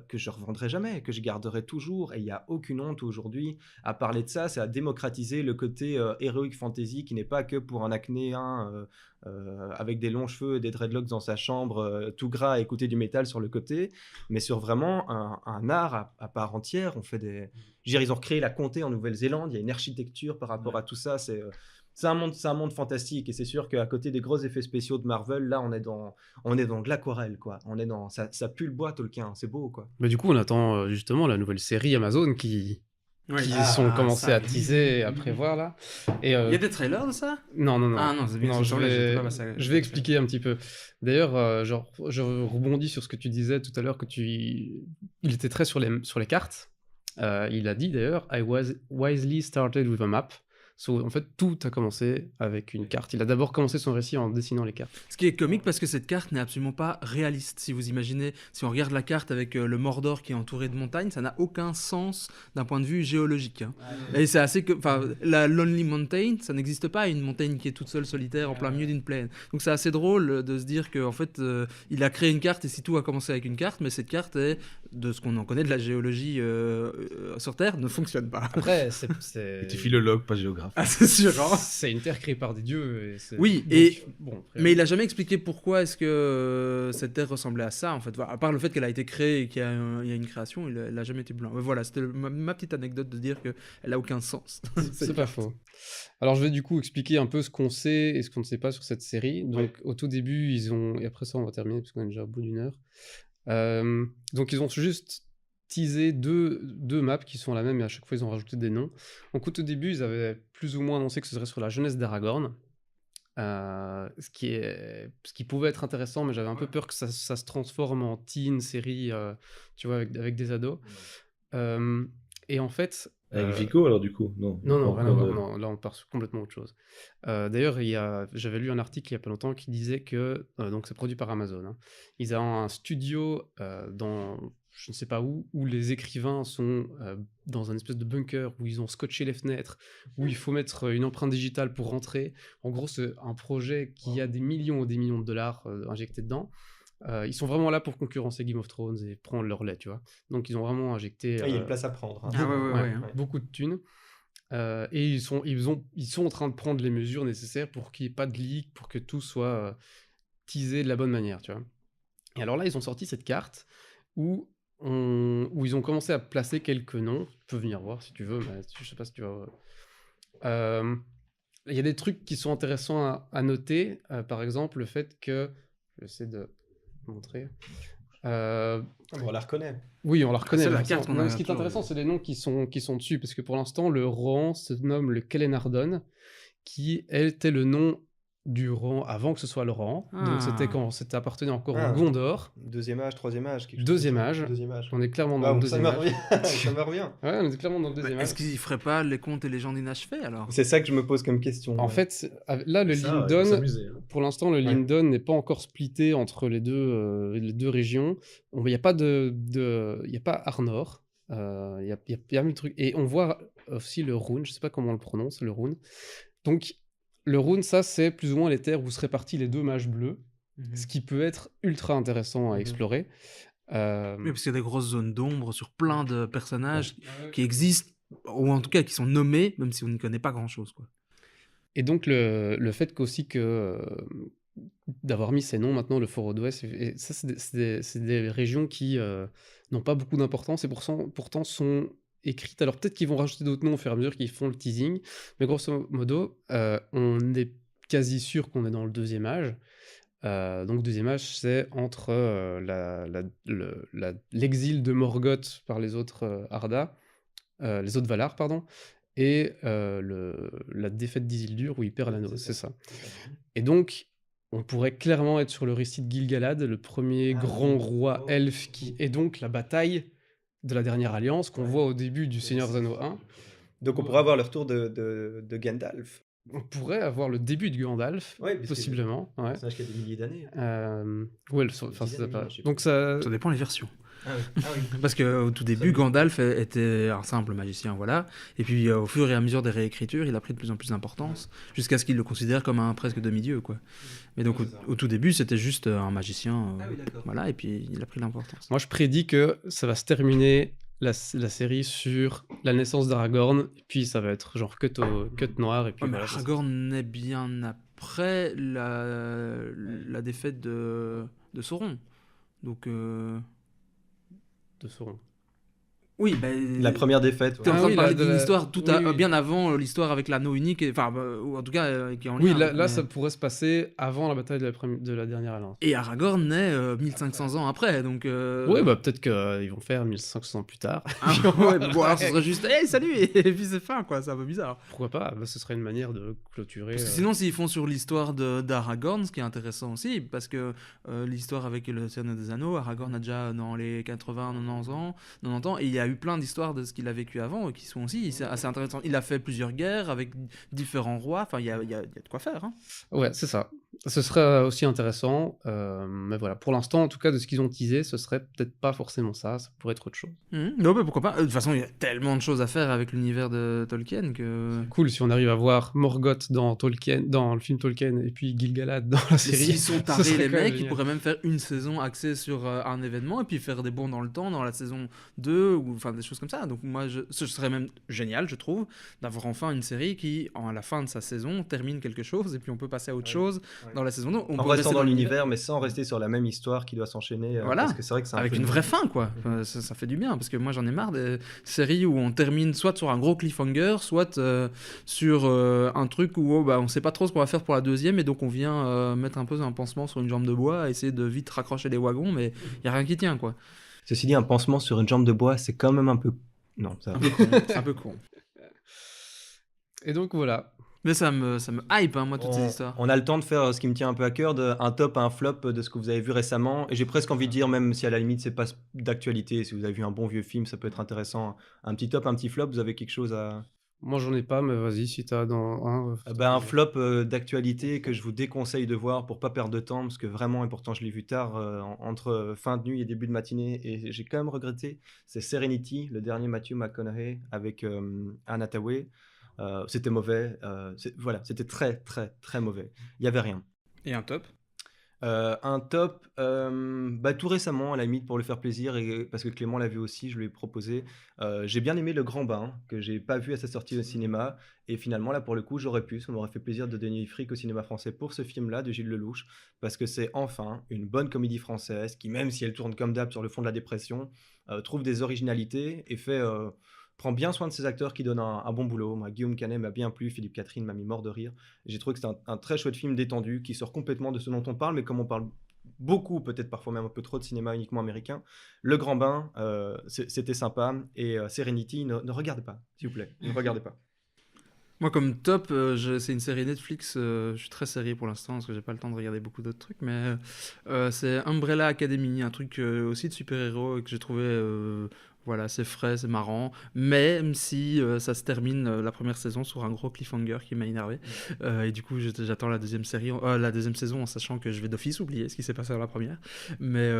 que je revendrai jamais, que je garderai toujours. Et il n'y a aucune honte aujourd'hui à parler de ça. C'est à démocratiser le côté heroic fantasy qui n'est pas que pour un acnéen avec des longs cheveux et des dreadlocks dans sa chambre, tout gras, à écouter du métal sur le côté, mais sur vraiment un art à part entière. On fait des... Je veux dire, ils ont recréé la comté en Nouvelle-Zélande. Il y a une architecture par rapport à tout ça. C'est un monde fantastique, et c'est sûr qu'à côté des gros effets spéciaux de Marvel, là on est dans de l'aquarelle, quoi. On est dans ça pue le bois, Tolkien, c'est beau, quoi. Mais du coup, on attend justement la nouvelle série Amazon qui sont commencés à teaser et à prévoir là. Et, Il y a des trailers de ça? non, non, non. Ah non, c'est bien. Non, c'est je vais expliquer un petit peu. D'ailleurs, genre, je rebondis sur ce que tu disais tout à l'heure, il était très sur les cartes. Il a dit d'ailleurs, I was wisely started with a map. En fait, tout a commencé avec une carte. Il a d'abord commencé son récit en dessinant les cartes. Ce qui est comique parce que cette carte n'est absolument pas réaliste. Si vous imaginez, si on regarde la carte avec le Mordor qui est entouré de montagnes, ça n'a aucun sens d'un point de vue géologique. Hein. Et c'est assez que, enfin, la Lonely Mountain, ça n'existe pas, une montagne qui est toute seule, solitaire, en plein milieu d'une plaine. Donc c'est assez drôle de se dire qu'en fait, il a créé une carte et si tout a commencé avec une carte, mais cette carte est, de ce qu'on en connaît de la géologie sur Terre, ne fonctionne pas. Après, T'es philologue, pas géographe. Ah, c'est sûr. Hein. C'est une terre créée par des dieux. Oui, donc, et bon, après, mais il a jamais expliqué pourquoi est-ce que cette terre ressemblait à ça en fait. À part le fait qu'elle a été créée et qu'il y a une création, il a jamais été blanc. Mais voilà, c'était ma petite anecdote de dire que elle a aucun sens. c'est pas faux. Alors je vais du coup expliquer un peu ce qu'on sait et ce qu'on ne sait pas sur cette série. Donc au tout début, et après ça on va terminer parce qu'on est déjà au bout d'une heure. Donc ils ont juste teasé deux maps qui sont la même et à chaque fois ils ont rajouté des noms. Donc au tout début, ils avaient plus ou moins annoncé que ce serait sur la jeunesse d'Aragorn. Ce qui pouvait être intéressant, mais j'avais un peu peur que ça se transforme en teen série, tu vois, avec des ados. Et en fait... Avec Vico, alors du coup? Non, Non, pas rien à encore voir, non, là on part sur complètement autre chose. D'ailleurs, j'avais lu un article il y a pas longtemps qui disait que, donc c'est produit par Amazon, hein. Ils ont un studio dans je ne sais pas où les écrivains sont dans un espèce de bunker où ils ont scotché les fenêtres, où il faut mettre une empreinte digitale pour rentrer. En gros, c'est un projet qui a des millions ou des millions de dollars injectés dedans. Ils sont vraiment là pour concurrencer Game of Thrones et prendre leur lait, tu vois. Donc ils ont vraiment injecté Il y a une place à prendre, hein. Ah ouais. beaucoup de thunes. Et ils sont en train de prendre les mesures nécessaires pour qu'il n'y ait pas de leak, pour que tout soit teasé de la bonne manière, tu vois. Et alors là, ils ont sorti cette carte où ils ont commencé à placer quelques noms. Tu peux venir voir si tu veux, mais je sais pas si tu vas... Il y a des trucs qui sont intéressants à noter. Par exemple, le fait que... Je vais essayer de montrer... On la reconnaît. Oui, on la reconnaît. C'est la carte qu'on a ce qui est intéressant, c'est les noms qui sont dessus, parce que pour l'instant, le rang se nomme le Kelenardon, qui était le nom du rang avant que ce soit le rang. Donc c'était quand c'était appartenait encore à Gondor. Deuxième âge, troisième âge. Deuxième âge. On est clairement dans le deuxième âge. Ça me revient. Ouais, on est clairement dans le deuxième âge. Est-ce qu'ils feraient pas les contes et légendes inachevées alors? C'est ça que je me pose comme question. En fait, là, le Lindon, pour l'instant, le Lindon n'est pas encore splitté entre les deux régions. Il n'y a pas il y a pas Arnor. Il y a même le truc. Et on voit aussi le Rhône, je sais pas comment on le prononce, le Rhône. Donc, le Rhône, ça, c'est plus ou moins les terres où se répartissent les deux mages bleus, ce qui peut être ultra intéressant à explorer. Oui, parce qu'il y a des grosses zones d'ombre sur plein de personnages qui existent, ou en tout cas qui sont nommés, même si on n'y connaît pas grand-chose, quoi. Et donc, le fait qu'aussi d'avoir mis ces noms maintenant, le Fort d'Ouest, et ça, c'est des régions qui n'ont pas beaucoup d'importance et pourtant sont écrites. Alors peut-être qu'ils vont rajouter d'autres noms au fur et à mesure qu'ils font le teasing, mais grosso modo, on est quasi sûr qu'on est dans le deuxième âge. Donc deuxième âge, c'est entre l'exil de Morgoth par les autres les autres Valar, pardon, et la défaite d'Isildur où il perd l'anneau, c'est ça. Et donc On pourrait clairement être sur le récit de Gil-galad, le premier grand roi elfe qui est donc la bataille de la dernière alliance qu'on voit au début du Seigneur des Anneaux 1. Donc on pourrait avoir le retour de Gandalf. On pourrait avoir le début de Gandalf, Ouais, parce que possiblement. Ouais. personnage qui a des milliers d'années. Ouais, enfin, Dizaines de ça, millions, je sais donc ça, Ça dépend les versions. Ah oui. Parce qu'au tout début, Gandalf était un simple magicien, voilà. Et puis au fur et à mesure des réécritures, il a pris de plus en plus d'importance, jusqu'à ce qu'il le considère comme un presque demi-dieu, quoi. Mais donc au tout début, c'était juste un magicien, d'accord. voilà, et puis il a pris l'importance. moi je prédis que ça va se terminer la série sur la naissance d'Aragorn, et puis ça va être genre cut noir, et puis Ouais, mais voilà, ça- Aragorn est bien après la défaite de Sauron. Donc, de Sauron. oui, ben. La première défaite. T'es en ouais. train oui, de parler la- de d'une la- histoire oui. bien avant l'histoire avec l'anneau unique, enfin, ou en tout cas, qui est en Oui, lien. là mais- ça pourrait se passer avant la bataille de la dernière alliance. Et Aragorn naît 1500 ans après, donc. Oui, bah peut-être qu'ils vont faire 1500 ans plus tard. Ah, ouais, mais bon, alors ce serait juste, hey, salut, et puis c'est fin, quoi, c'est un peu bizarre. Pourquoi pas? Bah, ce serait une manière de clôturer. Parce que sinon, s'ils font sur l'histoire d'Aragorn, ce qui est intéressant aussi, parce que l'histoire avec le Seigneur des Anneaux, Aragorn a déjà dans les 80, 90 ans, et il y a eu plein d'histoires de ce qu'il a vécu avant, qui sont aussi assez intéressantes. Il a fait plusieurs guerres avec différents rois, enfin, il y a de quoi faire. Hein. Ouais, c'est ça. Ce serait aussi intéressant, mais voilà, pour l'instant, en tout cas, de ce qu'ils ont teasé, ce serait peut-être pas forcément ça pourrait être autre chose. Non, mais pourquoi pas. De toute façon, il y a tellement de choses à faire avec l'univers de Tolkien que. Cool si on arrive à voir Morgoth dans Tolkien, dans le film Tolkien, et puis Gil-galad dans la série. S'ils sont ce tarés, serait les quand même mecs, ils génial. pourraient même faire une saison axée sur un événement et puis faire des bonds dans le temps dans la saison 2 ou enfin des choses comme ça. Donc moi, ce serait même génial, je trouve, d'avoir enfin une série qui, à la fin de sa saison, termine quelque chose et puis on peut passer à autre chose dans la saison 2. On En peut restant rester dans l'univers, mais sans rester sur la même histoire qui doit s'enchaîner. Voilà. Parce que c'est vrai que c'est un avec peu une vraie fin, quoi. Ça fait du bien, parce que moi j'en ai marre des séries où on termine soit sur un gros cliffhanger, soit sur un truc où on sait pas trop ce qu'on va faire pour la deuxième, et donc on vient mettre un peu un pansement sur une jambe de bois, essayer de vite raccrocher les wagons, mais il y a rien qui tient, quoi. Ceci dit, un pansement sur une jambe de bois, c'est quand même un peu. Non, ça. Un peu con, c'est un peu con. Et donc voilà. Mais ça me hype, hein, moi, toutes ces histoires. On a le temps de faire ce qui me tient un peu à cœur, un top, un flop de ce que vous avez vu récemment. Et j'ai presque envie de dire, même si à la limite c'est pas d'actualité, si vous avez vu un bon vieux film, ça peut être intéressant. Un petit top, un petit flop, vous avez quelque chose à. Moi j'en ai pas, mais vas-y, si t'as dans un. Un flop d'actualité que je vous déconseille de voir pour pas perdre de temps, parce que vraiment, et pourtant je l'ai vu tard, entre fin de nuit et début de matinée, et j'ai quand même regretté, c'est Serenity, le dernier Matthew McConaughey avec Anne Hathaway. C'était mauvais, voilà, c'était très très très mauvais. Il y avait rien. Et un top. Un top, tout récemment à la limite pour le faire plaisir et parce que Clément l'a vu aussi, je lui ai proposé. J'ai bien aimé Le Grand Bain que j'ai pas vu à sa sortie au cinéma et finalement là pour le coup j'aurais pu, ça m'aurait fait plaisir de donner fric au cinéma français pour ce film-là de Gilles Lelouch parce que c'est enfin une bonne comédie française qui même si elle tourne comme d'hab sur le fond de la dépression, trouve des originalités et prend bien soin de ses acteurs qui donnent un bon boulot. Moi, Guillaume Canet m'a bien plu, Philippe Catherine m'a mis mort de rire. J'ai trouvé que c'était un très chouette film détendu qui sort complètement de ce dont on parle, mais comme on parle beaucoup, peut-être parfois même un peu trop de cinéma uniquement américain, Le Grand Bain, c'était sympa. Et Serenity, ne regardez pas, s'il vous plaît. Ne regardez pas. Moi, comme top, c'est une série Netflix. Je suis très série pour l'instant parce que j'ai pas le temps de regarder beaucoup d'autres trucs. Mais c'est Umbrella Academy, un truc aussi de super-héros et que j'ai trouvé. Voilà, c'est frais, c'est marrant, même si ça se termine la première saison sur un gros cliffhanger qui m'a énervé. Et du coup, j'attends la deuxième saison en sachant que je vais d'office oublier ce qui s'est passé dans la première. Mais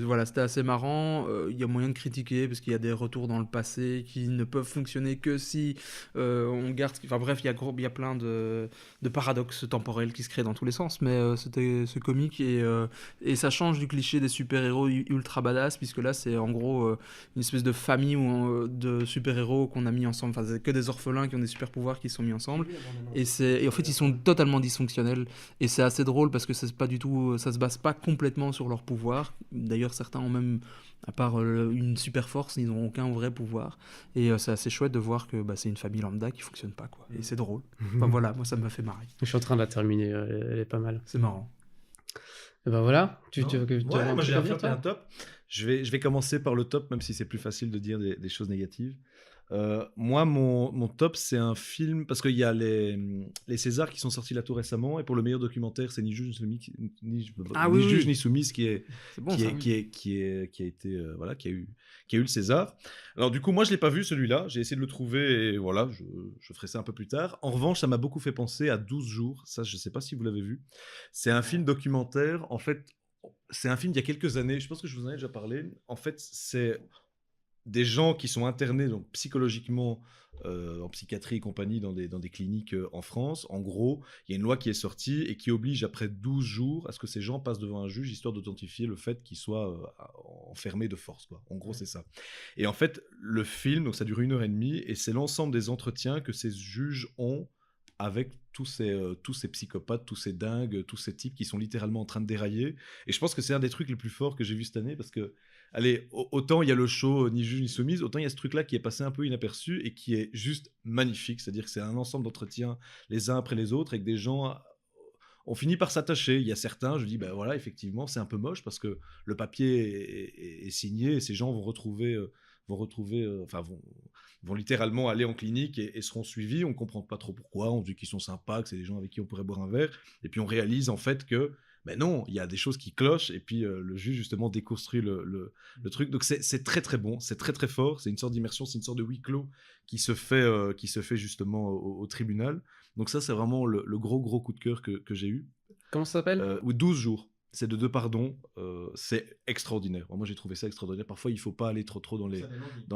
voilà, c'était assez marrant. Il y a moyen de critiquer parce qu'il y a des retours dans le passé qui ne peuvent fonctionner que si on garde. Enfin bref, il y a plein de paradoxes temporels qui se créent dans tous les sens. Mais c'est comique et ça change du cliché des super-héros ultra badass puisque là, c'est en gros une espèce de famille de super-héros qu'on a mis ensemble. Enfin, c'est que des orphelins qui ont des super-pouvoirs qui sont mis ensemble. Et en fait, ils sont totalement dysfonctionnels. Et c'est assez drôle parce que c'est pas du tout, ça se base pas complètement sur leur pouvoir. D'ailleurs, certains ont même, à part une super force, ils n'ont aucun vrai pouvoir. Et c'est assez chouette de voir que c'est une famille lambda qui fonctionne pas, quoi. Et c'est drôle. Enfin voilà, moi ça me fait marrer. Je suis en train de la terminer, elle est pas mal. C'est marrant. Et ben voilà, moi j'ai un flop et un top. Je vais commencer par le top, même si c'est plus facile de dire des choses négatives. Moi, mon top, c'est un film, parce qu'il y a les Césars qui sont sortis là tout récemment, et pour le meilleur documentaire, c'est Ni juge Ah ni, oui, juge oui. ni soumise C'est bon, ça. qui a été voilà, qui a eu le César. Alors du coup, moi, je l'ai pas vu celui-là. J'ai essayé de le trouver, et voilà, je ferai ça un peu plus tard. En revanche, ça m'a beaucoup fait penser à 12 jours. Ça, je sais pas si vous l'avez vu. C'est un film documentaire. En fait, c'est un film d'il y a quelques années. Je pense que je vous en ai déjà parlé. En fait, c'est des gens qui sont internés donc psychologiquement en psychiatrie et compagnie dans des cliniques en France. En gros, il y a une loi qui est sortie et qui oblige après 12 jours à ce que ces gens passent devant un juge histoire d'authentifier le fait qu'ils soient enfermés de force, quoi. En gros, c'est ça. Et en fait, le film, donc ça dure 1h30 et c'est l'ensemble des entretiens que ces juges ont avec tous ces psychopathes, tous ces dingues, tous ces types qui sont littéralement en train de dérailler. Et je pense que c'est un des trucs les plus forts que j'ai vu cette année parce que, allez, autant il y a le show Ni juge ni soumise, autant il y a ce truc-là qui est passé un peu inaperçu et qui est juste magnifique. C'est-à-dire que c'est un ensemble d'entretiens les uns après les autres et que des gens ont fini par s'attacher. Il y a certains, je dis, ben voilà, effectivement, c'est un peu moche parce que le papier est signé et ces gens vont retrouver, vont littéralement aller en clinique et seront suivis. On comprend pas trop pourquoi. On dit qu'ils sont sympas, que c'est des gens avec qui on pourrait boire un verre. Et puis on réalise en fait que, ben non, il y a des choses qui clochent. Et puis le juge justement déconstruit le truc. Donc c'est très très bon, c'est très très fort. C'est une sorte d'immersion, c'est une sorte de huis clos qui se fait justement au tribunal. Donc ça, c'est vraiment le gros coup de cœur que j'ai eu. Comment ça s'appelle? Ou 12 jours. C'est de deux pardons. C'est extraordinaire. Moi, j'ai trouvé ça extraordinaire. Parfois, il faut pas aller trop dans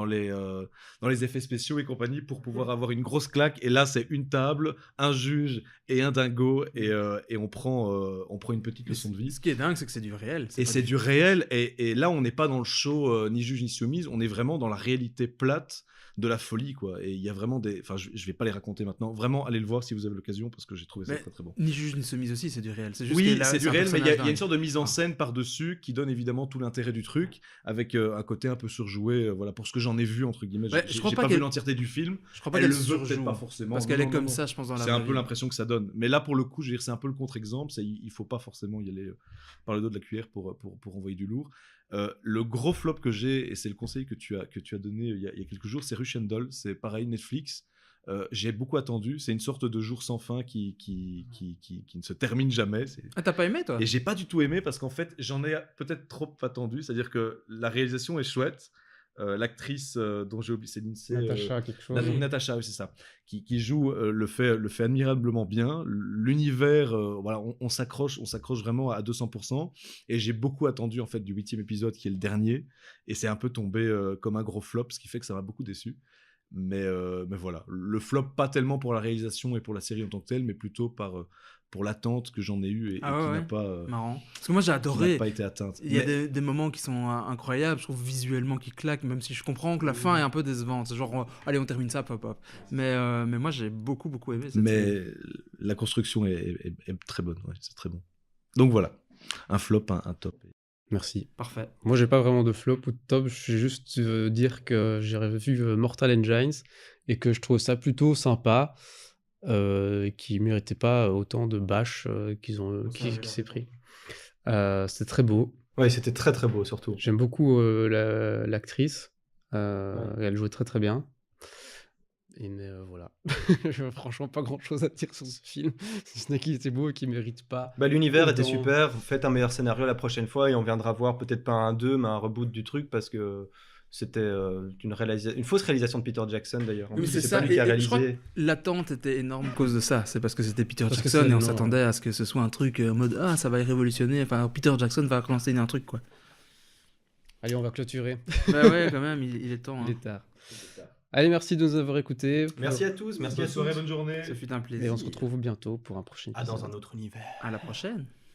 les effets spéciaux et compagnie pour pouvoir avoir une grosse claque. Et là, c'est une table, un juge et un dingo. Et on prend une petite leçon de vie. Ce qui est dingue, c'est que c'est du réel. Et c'est du réel. Et là, on n'est pas dans le show Ni juge ni soumise. On est vraiment dans la réalité plate de la folie, quoi. Et il y a vraiment des... Enfin, je vais pas les raconter maintenant. Vraiment, allez le voir si vous avez l'occasion parce que j'ai trouvé ça très très bon. Ni juge ni soumise aussi, c'est du réel. C'est juste Oui, que là, c'est du un réel, mais il y a personnage une dingue. sorte de mise en scène par-dessus qui donne évidemment tout l'intérêt du truc, avec un côté un peu surjoué, voilà, pour ce que j'en ai vu, entre guillemets. Ouais, J'ai je crois j'ai pas pas vu qu'elle- l'entièreté du film. Je crois pas Elle qu'elle le veut surjoue, peut-être pas forcément. parce Non, qu'elle est non, comme non. ça, je pense, dans la C'est un vraie peu vie. l'impression que ça donne. Mais là, pour le coup, je veux dire, c'est un peu le contre-exemple. Il faut pas forcément y aller par le dos de la cuillère pour envoyer du lourd. Le gros flop que j'ai, et c'est le conseil que tu as donné il y a quelques jours, c'est Russian Doll. C'est pareil, Netflix. J'ai beaucoup attendu. C'est une sorte de jour sans fin qui ne se termine jamais. Ah, t'as pas aimé, toi? Et j'ai pas du tout aimé parce qu'en fait, j'en ai peut-être trop attendu. C'est-à-dire que la réalisation est chouette. L'actrice dont j'ai oublié, c'est Lindsay. Natacha, quelque chose. Natacha, oui, c'est ça. Qui joue le fait admirablement bien. L'univers, voilà, on s'accroche vraiment à 200%. Et j'ai beaucoup attendu en fait du 8e épisode qui est le dernier. Et c'est un peu tombé comme un gros flop, ce qui fait que ça m'a beaucoup déçu. Mais voilà, le flop pas tellement pour la réalisation et pour la série en tant que telle, mais plutôt pour l'attente que j'en ai eue et qui n'a pas Marrant. Parce que moi, j'ai qui adoré. n'a pas été atteinte. Il y a Mais- des moments qui sont incroyables, je trouve visuellement qui claquent, même si je comprends que la fin est un peu décevante. C'est genre, allez, on termine ça, pop. Mais moi, j'ai beaucoup aimé cette série. mais la construction est très bonne, ouais, c'est très bon. Donc voilà, un flop, un top. Merci. Parfait. Moi, j'ai pas vraiment de flop ou de top. Je vais juste dire que j'ai revu Mortal Engines et que je trouve ça plutôt sympa, qui méritait pas autant de bâches qui s'est pris. C'était très beau. Ouais, c'était très très beau surtout. J'aime beaucoup l'actrice. Elle jouait très très bien. Mais voilà. Franchement, pas grand chose à dire sur ce film. Si ce n'est qu'il était beau et qu'il mérite pas. Bah, l'univers était autant- super, faites un meilleur scénario la prochaine fois et on viendra voir peut-être pas un 2 mais un reboot du truc parce que c'était une fausse réalisation de Peter Jackson d'ailleurs. En Oui, mais plus, c'est pas ça. lui qui a Et je crois réalisé. que l'attente était énorme à cause de ça. C'est parce que c'était Peter Parce que Jackson c'est et on énorme. s'attendait à ce que ce soit un truc en mode ah, ça va révolutionner. Enfin, Peter Jackson va relancer un truc, quoi. Allez, on va clôturer. Bah ouais, quand même, il est temps. Il Hein. est tard. Allez, merci de nous avoir écoutés. Merci à tous, merci à Bonne tous. soirée, bonne journée. Ce fut un plaisir. Et on se retrouve bientôt pour un prochain Ah, épisode. dans un autre univers. À la prochaine.